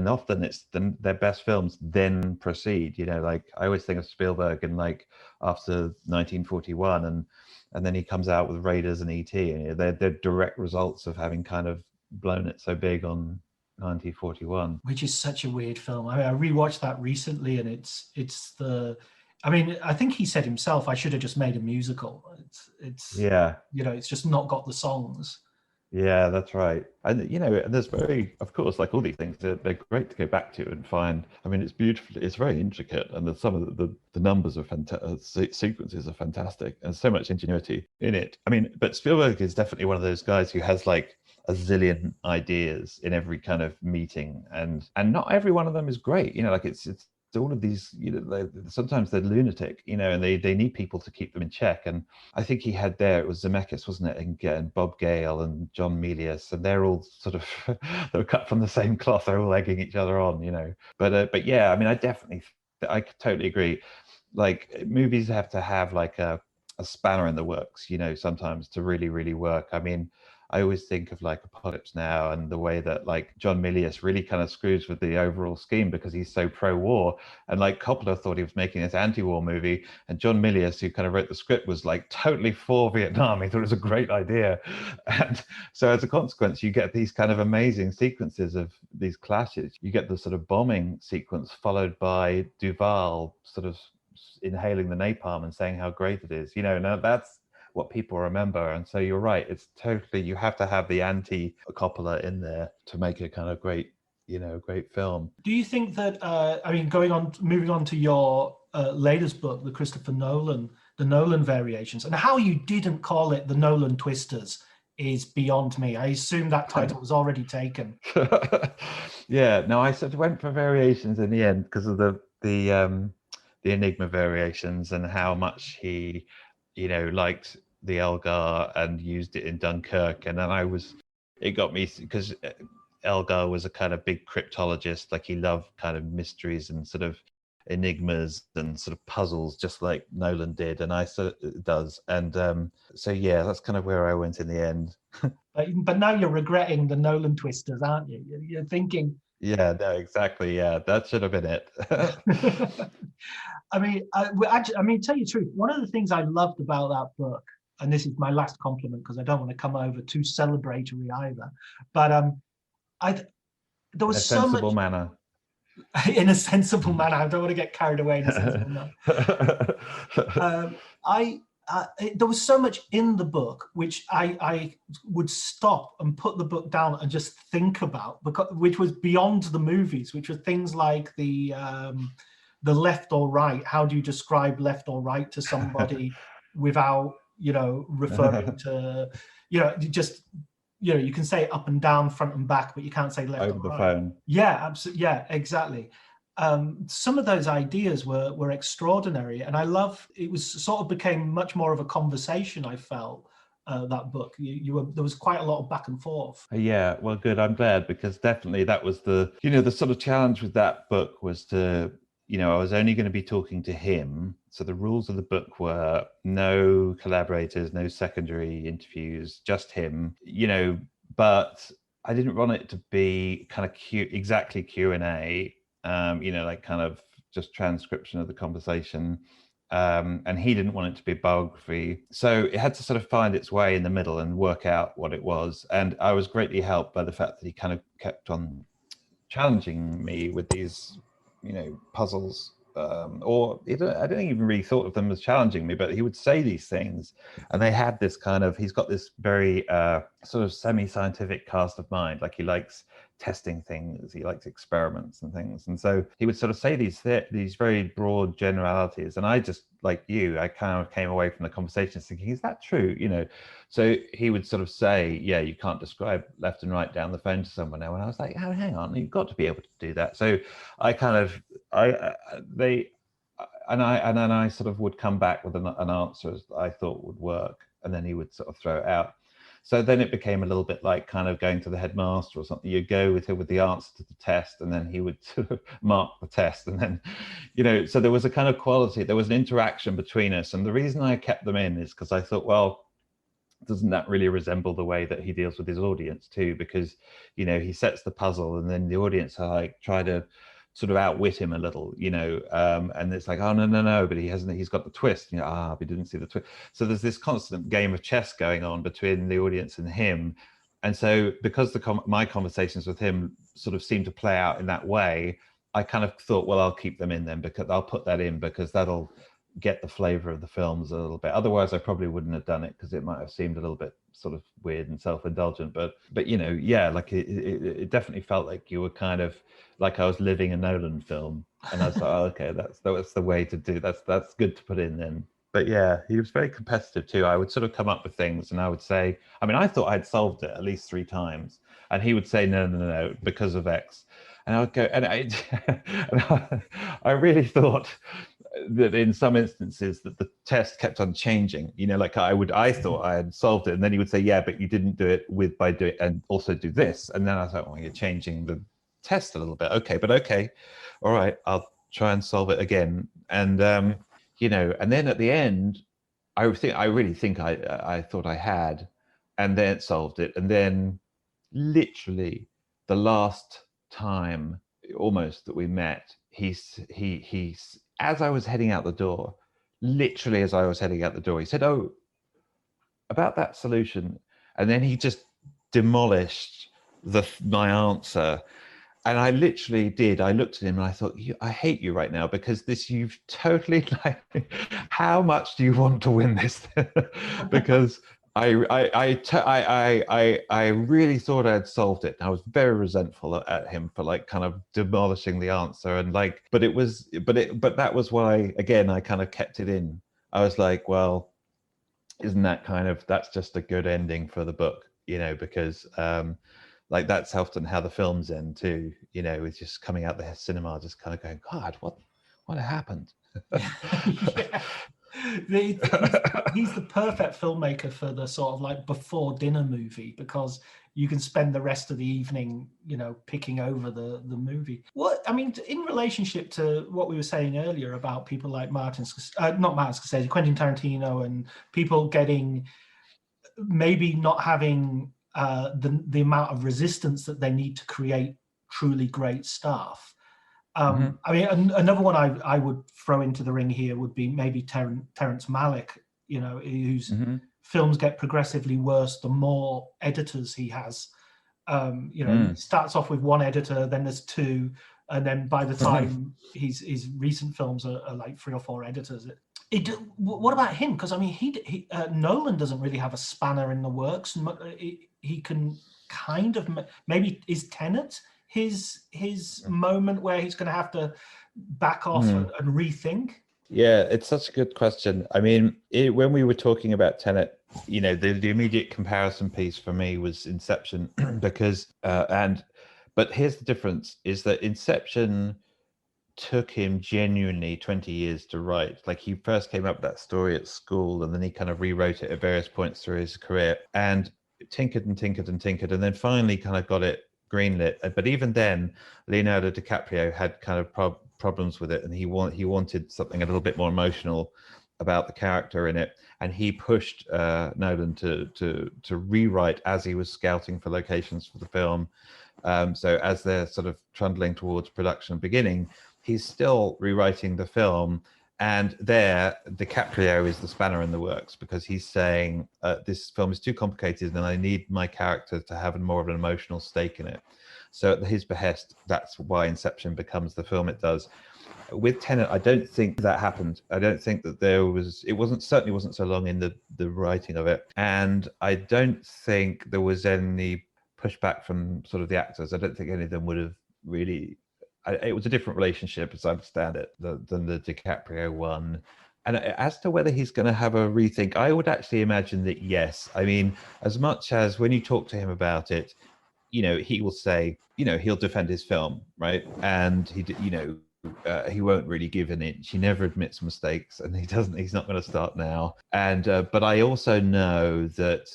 often it's their best films then proceed, you know, like I always think of Spielberg and like after 1941 and then he comes out with Raiders and E.T. and they're direct results of having kind of blown it so big on 1941. Which is such a weird film. I mean, I rewatched that recently, and I mean, I think he said himself, I should have just made a musical. It's yeah, you know, it's just not got the songs. Yeah, that's right. And you know, and there's of course, like all these things, they're great to go back to and find. I mean, it's beautiful. It's very intricate, and some of the numbers are fantastic. Sequences are fantastic, and so much ingenuity in it. I mean, but Spielberg is definitely one of those guys who has like a zillion ideas in every kind of meeting, and not every one of them is great. You know, like it's all of these, you know, sometimes they're lunatic, you know, and they need people to keep them in check. And I think he had it was Zemeckis, wasn't it, and Bob Gale and John Milius, and they're all sort of they were cut from the same cloth. They're all egging each other on, you know. But yeah, I mean, I totally agree. Like movies have to have like a spanner in the works, you know, sometimes to really, really work. I mean, I always think of like Apocalypse Now and the way that like John Milius really kind of screws with the overall scheme because he's so pro-war. And like Coppola thought he was making this anti-war movie, and John Milius, who kind of wrote the script, was like totally for Vietnam. He thought it was a great idea. And so as a consequence, you get these kind of amazing sequences of these clashes. You get the sort of bombing sequence followed by Duvall sort of inhaling the napalm and saying how great it is. You know, now that's what people remember. And so you're right, it's totally, you have to have the anti-Coppola in there to make a kind of great, you know, great film. Do you think that, I mean, moving on to your latest book, the Christopher Nolan, the Nolan Variations, and how you didn't call it the Nolan Twisters is beyond me. I assume that title was already taken. Yeah, no, I sort of went for Variations in the end because of the Enigma Variations and how much he, you know, liked the Elgar and used it in Dunkirk. And then it got me because Elgar was a kind of big cryptologist. Like he loved kind of mysteries and sort of enigmas and sort of puzzles, just like Nolan did, and I sort of does. And so yeah, that's kind of where I went in the end. But now you're regretting the Nolan Twisters, aren't you? You're thinking, yeah, no, exactly. Yeah, that should have been it. I mean, tell you the truth, one of the things I loved about that book, and this is my last compliment because I don't want to come over too celebratory either, but there was so much... In a sensible manner. In a sensible manner. I don't want to get carried away in a sensible manner. There was so much in the book which I would stop and put the book down and just think about, which was beyond the movies, which were things like the left or right. How do you describe left or right to somebody without, you know, referring to, you know, just, you know, you can say up and down, front and back, but you can't say left over or the right. Phone. Yeah, absolutely. Yeah, exactly. Some of those ideas were extraordinary, and I love it. Was sort of became much more of a conversation, I felt, that book. There was quite a lot of back and forth. Yeah, well, good. I'm glad, because definitely that was the sort of challenge with that book was to, I was only going to be talking to him. So the rules of the book were no collaborators, no secondary interviews, just him, but I didn't want it to be kind of exactly Q&A, like kind of just transcription of the conversation. And he didn't want it to be biography. So it had to sort of find its way in the middle and work out what it was. And I was greatly helped by the fact that he kind of kept on challenging me with these, puzzles. Or I don't even really thought of them as challenging me, but he would say these things, and they had this kind of, he's got this very sort of semi-scientific cast of mind. Like, he likes testing things, he likes experiments and things, and so he would sort of say these very broad generalities, and I just, like you, I kind of came away from the conversation thinking, is that true? So he would sort of say, yeah, you can't describe left and right down the phone to someone now, and I was like, oh, hang on, you've got to be able to do that. So I kind of then I sort of would come back with an answer that I thought would work, and then he would sort of throw it out. So then it became a little bit like kind of going to the headmaster or something. You go with him with the answer to the test, and then he would sort of mark the test. And then, so there was a kind of quality, there was an interaction between us. And the reason I kept them in is because I thought, well, doesn't that really resemble the way that he deals with his audience too? Because, he sets the puzzle, and then the audience are like, try to sort of outwit him a little, and it's like, oh, no, but he's got the twist, but he didn't see the twist. So there's this constant game of chess going on between the audience and him. And so because my conversations with him sort of seemed to play out in that way, I kind of thought, well, I'll keep them in then, because I'll put that in, because that'll get the flavor of the films a little bit. Otherwise I probably wouldn't have done it, because it might have seemed a little bit sort of weird and self-indulgent, but like it definitely felt like you were kind of like I was living a Nolan film, and I was like, oh, okay, that's the way to do that's good to put in then. But yeah, he was very competitive too. I would sort of come up with things, and I would say, I thought I'd solved it at least 3 times, and he would say no, because of X. And I would go, and I really thought that in some instances that the test kept on changing, like I thought I had solved it, and then he would say, yeah, but you didn't do it by doing, and also do this. And then I thought, well, you're changing the test a little bit. Okay, all right, I'll try and solve it again. And and then at the end, I really think I thought I had, and then solved it. And then literally the last time almost that we met, he's as I was heading out the door, literally as I was heading out the door, he said, oh, about that solution. And then he just demolished my answer. And I literally did. I looked at him and I thought, I hate you right now, because you've totally how much do you want to win this? Because I really thought I had solved it. I was very resentful at him for kind of demolishing the answer, and but that was why, again, I kind of kept it in. I was like, well, isn't that that's just a good ending for the book, because that's often how the films end too, with just coming out the cinema, just kind of going, God, what happened? Yeah. He's the perfect filmmaker for the sort of before dinner movie, because you can spend the rest of the evening, picking over the movie. In relationship to what we were saying earlier about people like not Martin Scorsese, Quentin Tarantino, and people getting, maybe not having the amount of resistance that they need to create truly great stuff. Another one I would throw into the ring here would be maybe Terrence Malick, whose films get progressively worse the more editors he has. He starts off with 1 editor, then there's 2, and then by the time his recent films are like 3 or 4 editors. What about him? Because he Nolan doesn't really have a spanner in the works. He can kind of, maybe is Tenet his moment where he's going to have to back off and rethink? Yeah, it's such a good question. When we were talking about Tenet, the immediate comparison piece for me was Inception, because but here's the difference: is that Inception took him genuinely 20 years to write. Like, he first came up with that story at school, and then he kind of rewrote it at various points through his career, and tinkered and tinkered and tinkered, and then finally kind of got it greenlit. But even then, Leonardo DiCaprio had kind of problems with it, and he wanted something a little bit more emotional about the character in it, and he pushed Nolan to rewrite as he was scouting for locations for the film. So as they're sort of trundling towards production beginning, he's still rewriting the film, and there DiCaprio is the spanner in the works, because he's saying this film is too complicated and I need my character to have more of an emotional stake in it. So at his behest, that's why Inception becomes the film it does. With Tenet, I don't think that happened. I don't think that certainly wasn't so long in the writing of it, and I don't think there was any pushback from sort of the actors. I don't think any of them would have really. It was a different relationship, as I understand it, than the DiCaprio one. And as to whether he's going to have a rethink, I would actually imagine that yes. I mean, as much as when you talk to him about it, he will say, he'll defend his film, right? And he won't really give an inch. He never admits mistakes, and he's not going to start now. And but I also know that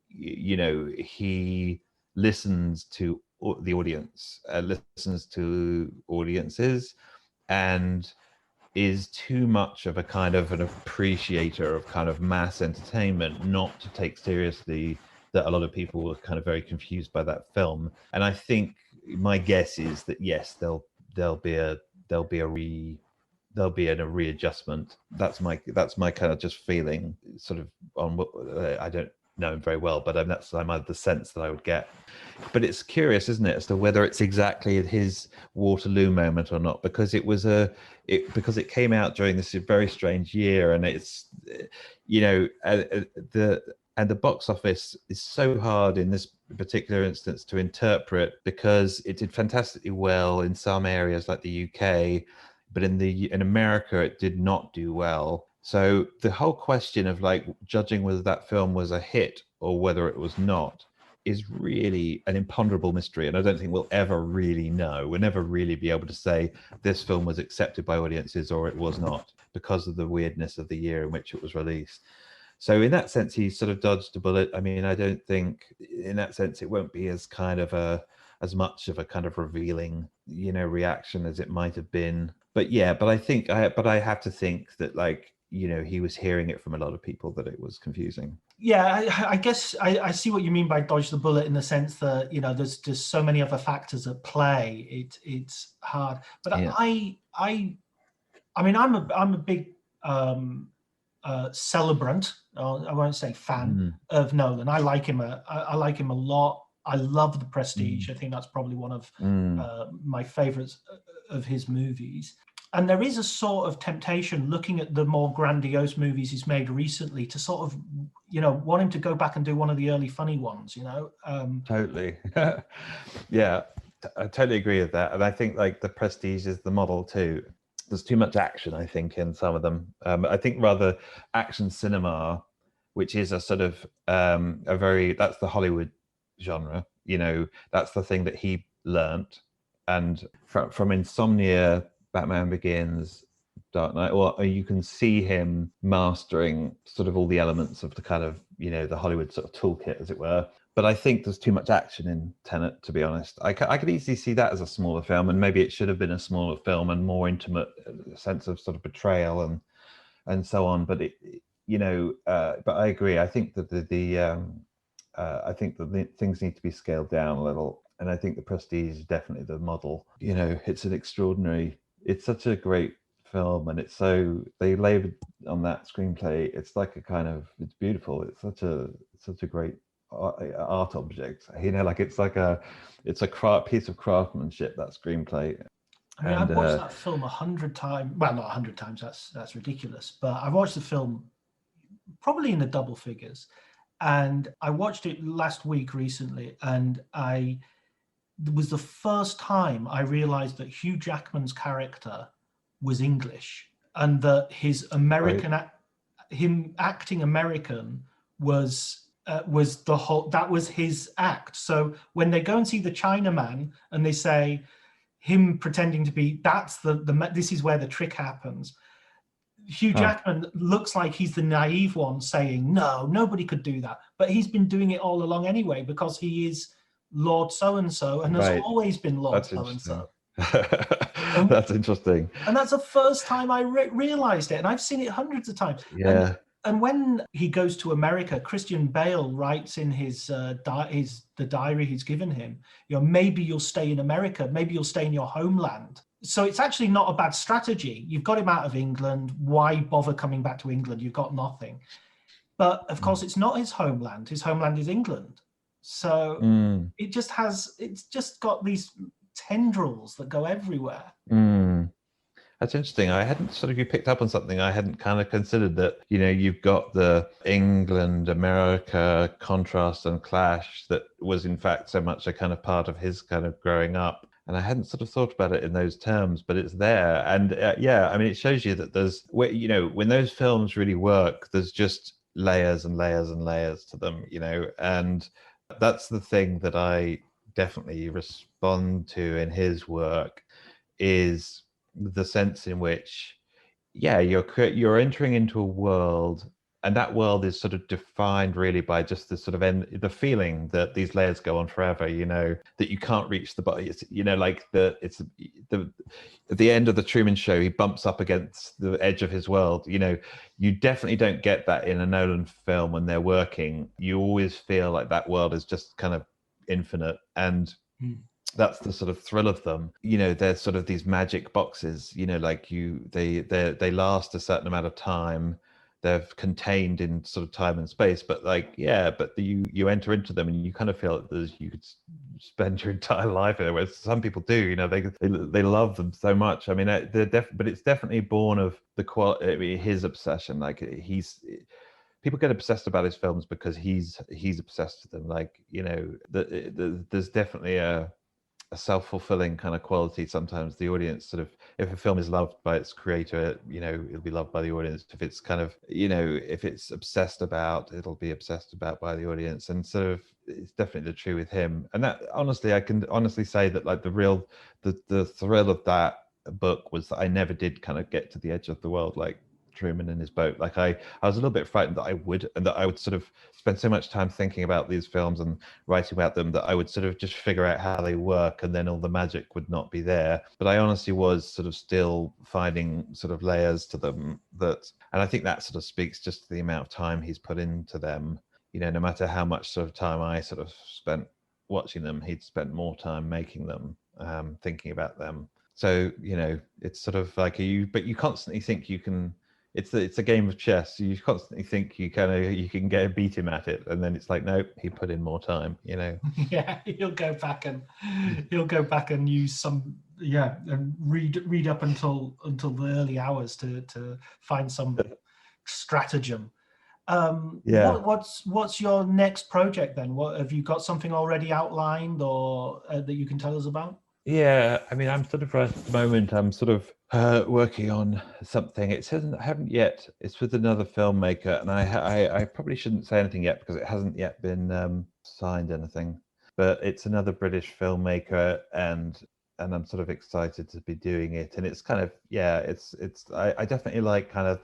he listens to the audience, listens to audiences, and is too much of a kind of an appreciator of kind of mass entertainment not to take seriously that a lot of people were kind of very confused by that film. And I think my guess is that yes, there'll be a readjustment. That's my kind of just feeling, sort of on what I don't know him very well, but that's the sense that I would get. But it's curious, isn't it, as to whether it's exactly his Waterloo moment or not, because because it came out during this very strange year, and it's the box office is so hard in this particular instance to interpret, because it did fantastically well in some areas like the UK, but in America it did not do well. So the whole question of like judging whether that film was a hit or whether it was not is really an imponderable mystery, and I don't think we'll ever really know. We'll never really be able to say this film was accepted by audiences or it was not, because of the weirdness of the year in which it was released. So in that sense, he sort of dodged a bullet. I mean, I don't think in that sense it won't be as as much of a kind of revealing, reaction as it might have been. But yeah, but I have to think that, like, he was hearing it from a lot of people that it was confusing. Yeah, I guess I see what you mean by dodge the bullet, in the sense that there's so many other factors at play. It's hard, but yeah. I mean I'm a big celebrant. I won't say fan of Nolan. I like him a lot. I love The Prestige. I think that's probably one of my favorites of his movies. And there is a sort of temptation, looking at the more grandiose movies he's made recently, to sort of, want him to go back and do one of the early funny ones, Totally. Yeah, I totally agree with that. And I think, like, The Prestige is the model too. There's too much action, I think, in some of them. I think rather action cinema, which is a sort of that's the Hollywood genre, that's the thing that he learnt. And from Insomnia, Batman Begins, Dark Knight, or you can see him mastering sort of all the elements of the kind of, the Hollywood sort of toolkit, as it were. But I think there's too much action in Tenet, to be honest. I could easily see that as a smaller film, and maybe it should have been a smaller film and more intimate sense of sort of betrayal and so on. But but I agree. I think that I think that the things need to be scaled down a little, and I think The Prestige is definitely the model. It's such a great film, and they labored on that screenplay. It's like it's beautiful. It's such a great art object, it's a piece of craftsmanship, that screenplay. I mean, I've watched that film 100 times. Well, not 100 times, that's ridiculous, but I've watched the film probably in the double figures, and I watched it last week recently, and it was the first time I realized that Hugh Jackman's character was English, and that his American him acting American was his act. So when they go and see the Chinaman and they say, him pretending to be, that's this is where the trick happens. Hugh Jackman looks like he's the naive one saying, no, nobody could do that. But he's been doing it all along anyway, because he is Lord so-and-so and has always been Lord so-and-so. That's interesting. And that's the first time I realized it. And I've seen it hundreds of times. Yeah. And when he goes to America, Christian Bale writes in the diary he's given him, maybe you'll stay in America, maybe you'll stay in your homeland. So it's actually not a bad strategy. You've got him out of England. Why bother coming back to England? You've got nothing. But of course, it's not his homeland. His homeland is England. So it's just got these tendrils that go everywhere. That's interesting. I hadn't you picked up on something I hadn't kind of considered, that, you've got the England, America contrast and clash that was in fact so much a kind of part of his kind of growing up. And I hadn't thought about it in those terms, but it's there. And it shows you that there's, when those films really work, there's just layers and layers and layers to them, and that's the thing that I definitely respond to in his work, is the sense in which, you're entering into a world, and that world is sort of defined really by just the sort of the feeling that these layers go on forever, that you can't reach the body. It's, at the end of the Truman Show, he bumps up against the edge of his world. You definitely don't get that in a Nolan film when they're working. You always feel like that world is just kind of infinite, and that's the sort of thrill of them. They're sort of these magic boxes, they last a certain amount of time. They're contained in sort of time and space, but you enter into them and you kind of feel that you could spend your entire life in it, whereas some people do, they love them so much. I mean, but it's definitely born of the quality, his obsession. People get obsessed about his films because he's obsessed with them. There's definitely a self-fulfilling kind of quality. Sometimes the audience if a film is loved by its creator, it'll be loved by the audience. If it's if it's obsessed about, it'll be obsessed about by the audience. And it's definitely true with him. And that, honestly, I can honestly say that the thrill of that book was that I never did kind of get to the edge of the world like Truman in his boat. I was a little bit frightened that I would, and that I would sort of spend so much time thinking about these films and writing about them that I would sort of just figure out how they work, and then all the magic would not be there. But I honestly was sort of still finding sort of layers to them, and I think that sort of speaks just to the amount of time he's put into them. No matter how much sort of time I sort of spent watching them, he'd spent more time making them, thinking about them. So it's sort of like but you constantly think you can. It's a game of chess. You constantly think you can beat him at it, and then it's like, nope, he put in more time. Yeah, he'll go back and use some and read up until the early hours to find some stratagem. What's your next project then? What have you got, something already outlined or that you can tell us about? Yeah, I mean, I'm sort of right at the moment. I'm sort of working on something. I haven't yet. It's with another filmmaker, and I probably shouldn't say anything yet because it hasn't yet been signed anything. But it's another British filmmaker, and I'm sort of excited to be doing it. And it's kind of I definitely like kind of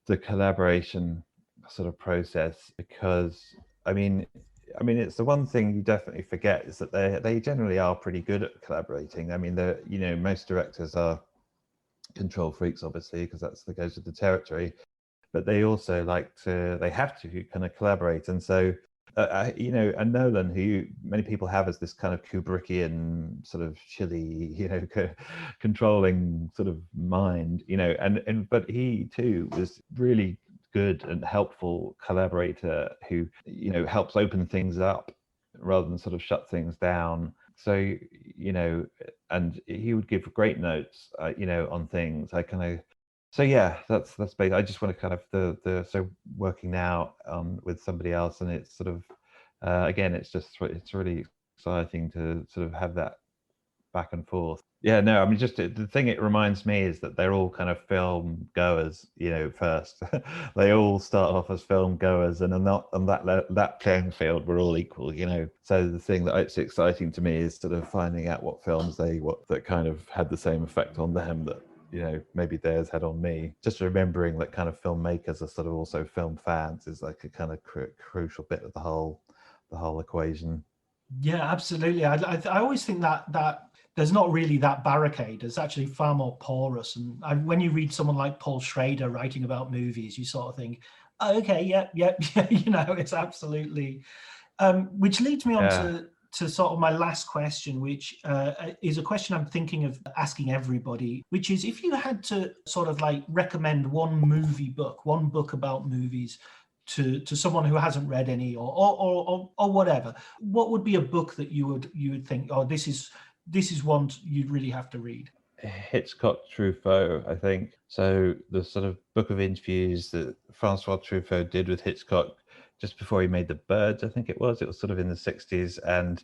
the collaboration sort of process, because I mean, it's the one thing you definitely forget is that they generally are pretty good at collaborating. I mean, most directors are control freaks, obviously, because that goes with the territory. But they also they have to kind of collaborate. And so, and Nolan, who many people have as this kind of Kubrickian sort of chilly, controlling sort of mind, but he too was really good and helpful collaborator who helps open things up rather than sort of shut things down. So and he would give great notes on things. That's basically, I just want to kind of so working now with somebody else, and it's sort of again it's really exciting to sort of have that back and forth. Yeah, no, I mean, just the thing it reminds me is that they're all kind of film goers, first. They all start off as film goers, and on that playing field, we're all equal. So the thing that's exciting to me is sort of finding out what films that kind of had the same effect on them that maybe theirs had on me. Just remembering that kind of filmmakers are sort of also film fans is like a kind of crucial bit of the whole equation. Yeah, absolutely. I always think that there's not really that barricade. It's actually far more porous. And when you read someone like Paul Schrader writing about movies, you sort of think, oh, okay, yep, it's absolutely. Which leads me on to sort of my last question, which is a question I'm thinking of asking everybody, which is if you had to sort of like recommend one book about movies to someone who hasn't read any or whatever, what would be a book that you would think, oh, this is one you'd really have to read? Hitchcock Truffaut, I think. So the sort of book of interviews that Francois Truffaut did with Hitchcock just before he made The Birds, I think it was sort of in the 60s. And,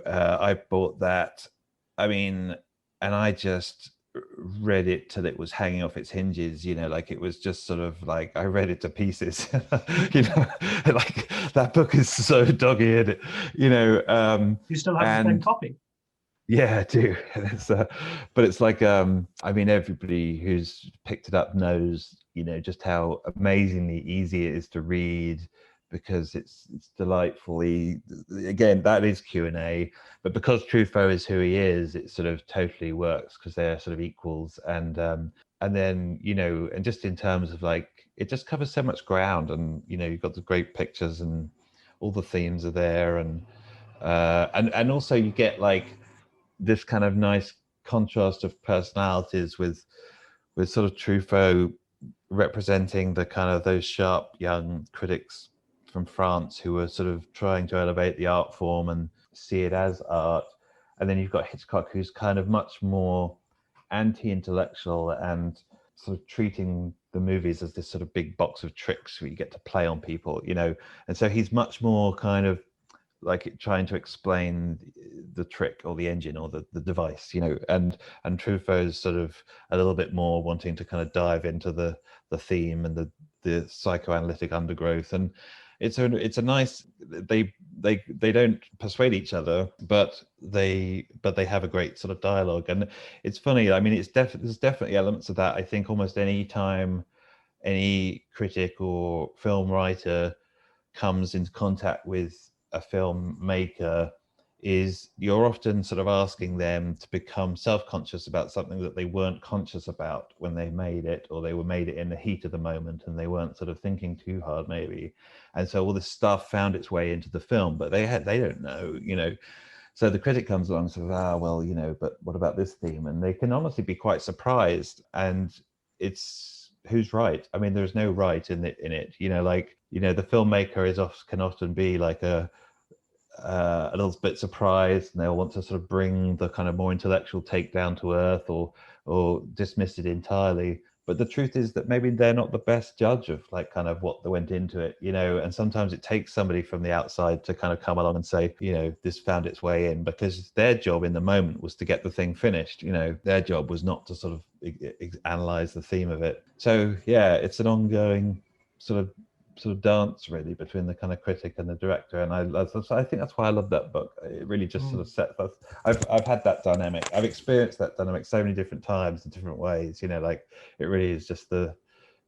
I bought that. I mean, and I just read it till it was hanging off its hinges, like it was just sort of like I read it to pieces. Like that book is so dog-eared, You still have the same copy? Yeah, I do. But it's like, I mean, everybody who's picked it up knows, just how amazingly easy it is to read, because it's delightfully, again, that is Q&A, but because Truffaut is who he is, it sort of totally works because they're sort of equals. And then, and just in terms of like, it just covers so much ground, and, you've got the great pictures and all the themes are there. And also you get like this kind of nice contrast of personalities with sort of Truffaut representing the kind of those sharp young critics from France who were sort of trying to elevate the art form and see it as art. And then you've got Hitchcock, who's kind of much more anti-intellectual and sort of treating the movies as this sort of big box of tricks where you get to play on people, and so he's much more kind of like trying to explain the trick or the engine or the device, and Truffaut's sort of a little bit more wanting to kind of dive into the theme and the psychoanalytic undergrowth. And it's a nice, they don't persuade each other, but they have a great sort of dialogue. And it's funny, I mean, there's definitely elements of that. I think almost any time any critic or film writer comes into contact with a filmmaker, is you're often sort of asking them to become self-conscious about something that they weren't conscious about when they made it, or they made it in the heat of the moment and they weren't sort of thinking too hard maybe. And so all this stuff found its way into the film, but they don't know, So the critic comes along and says, well, but what about this theme? And they can honestly be quite surprised. And it's who's right. I mean, there's no right in it. The filmmaker can often be like a little bit surprised, and they'll want to sort of bring the kind of more intellectual take down to earth, or dismiss it entirely. But the truth is that maybe they're not the best judge of like kind of what went into it, and sometimes it takes somebody from the outside to kind of come along and say, this found its way in, because their job in the moment was to get the thing finished. Their job was not to sort of analyze the theme of it. So yeah, it's an ongoing sort of dance really between the kind of critic and the director, and I think that's why I love that book. It really just sort of sets us. I've had that dynamic. I've experienced that dynamic so many different times in different ways. Like it really is just the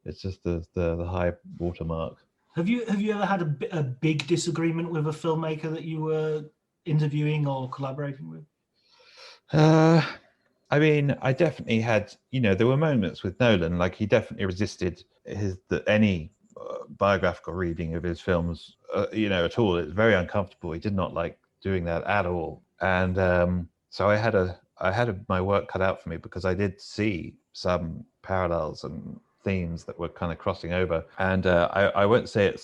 high watermark. Have you ever had a big disagreement with a filmmaker that you were interviewing or collaborating with? I mean, I definitely had. There were moments with Nolan, like he definitely resisted any biographical reading of his films, at all. It's very uncomfortable. He did not like doing that at all. And so I had my work cut out for me, because I did see some parallels and themes that were kind of crossing over. And I won't say it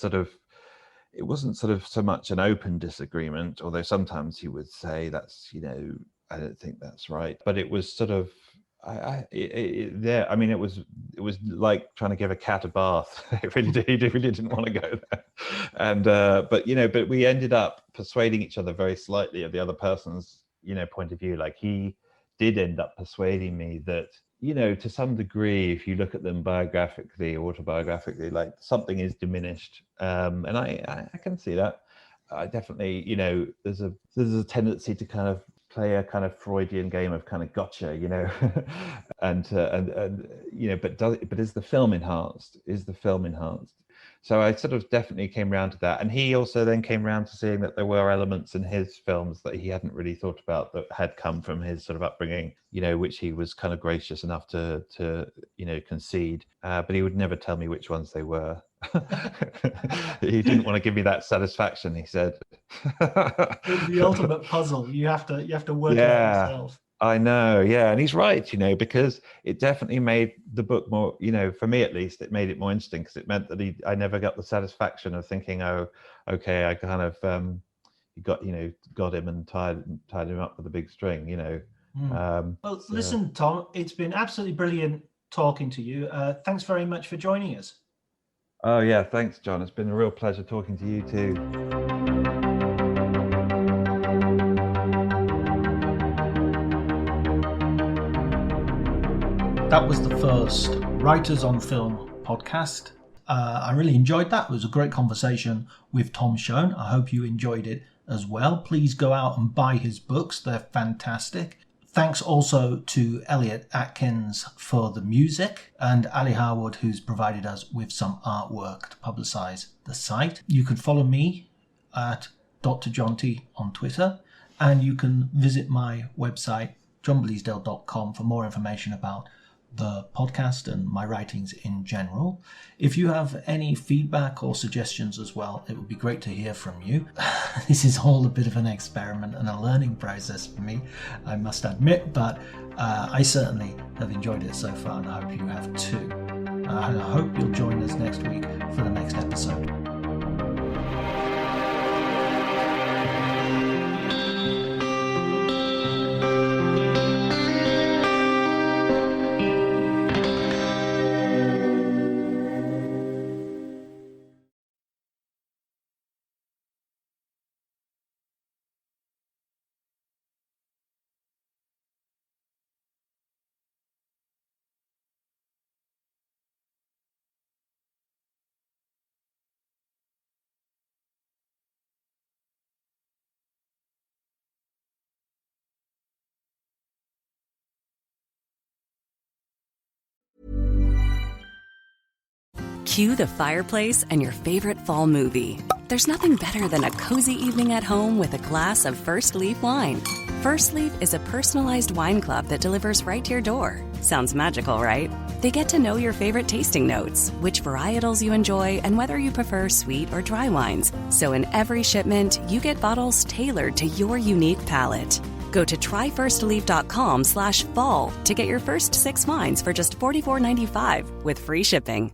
wasn't sort of so much an open disagreement, although sometimes he would say that's, I don't think that's right. But it was sort of, it was like trying to give a cat a bath. He really didn't want to go there. And but we ended up persuading each other very slightly of the other person's point of view. Like he did end up persuading me that, you know, to some degree, if you look at them biographically, autobiographically, like something is diminished. And I can see that. I definitely, you know, there's a tendency to kind of play a kind of Freudian game of kind of gotcha, you know, and you know, but is the film enhanced? Is the film enhanced? So I sort of definitely came around to that. And he also then came around to seeing that there were elements in his films that he hadn't really thought about that had come from his sort of upbringing, you know, which he was kind of gracious enough to you know, concede. But he would never tell me which ones they were. He didn't want to give me that satisfaction, he said. The ultimate puzzle. You have to work it out yourself. I know, yeah, and he's right, you know, because it definitely made the book more, you know, for me at least, it made it more interesting because it meant that I never got the satisfaction of thinking, oh, okay, I kind of got him and tied him up with a big string, you know. Well, listen, Tom, it's been absolutely brilliant talking to you. Thanks very much for joining us. Oh yeah, thanks, John. It's been a real pleasure talking to you too. That was the first Writers on Film podcast. I really enjoyed that. It was a great conversation with Tom Shone. I hope you enjoyed it as well. Please go out and buy his books. They're fantastic. Thanks also to Elliot Atkins for the music and Ali Harwood, who's provided us with some artwork to publicise the site. You can follow me at Dr. John T on Twitter, and you can visit my website, johnbleasdale.com, for more information about the podcast and my writings in general. If you have any feedback or suggestions as well, it would be great to hear from you. This is all a bit of an experiment and a learning process for me, I must admit, but I certainly have enjoyed it so far, and I hope you have too. I hope you'll join us next week for the next episode. Cue the fireplace and your favorite fall movie. There's nothing better than a cozy evening at home with a glass of First Leaf wine. First Leaf is a personalized wine club that delivers right to your door. Sounds magical, right? They get to know your favorite tasting notes, which varietals you enjoy, and whether you prefer sweet or dry wines. So in every shipment, you get bottles tailored to your unique palate. Go to tryfirstleaf.com/fall to get your first 6 wines for just $44.95 with free shipping.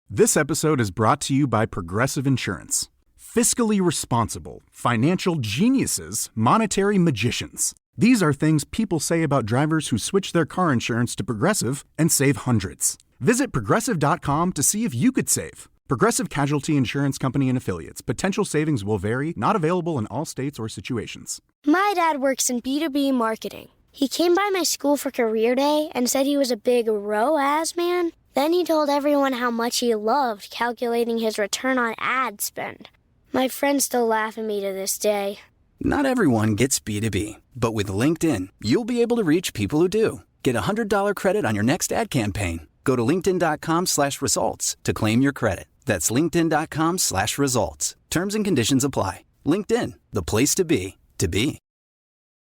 This episode is brought to you by Progressive Insurance. Fiscally responsible, financial geniuses, monetary magicians. These are things people say about drivers who switch their car insurance to Progressive and save hundreds. Visit Progressive.com to see if you could save. Progressive Casualty Insurance Company and Affiliates. Potential savings will vary, not available in all states or situations. My dad works in B2B marketing. He came by my school for career day and said he was a big ROAS man. Then he told everyone how much he loved calculating his return on ad spend. My friends still laugh at me to this day. Not everyone gets B2B, but with LinkedIn, you'll be able to reach people who do. Get a $100 credit on your next ad campaign. Go to linkedin.com/results to claim your credit. That's linkedin.com/results. Terms and conditions apply. LinkedIn, the place to be, to be.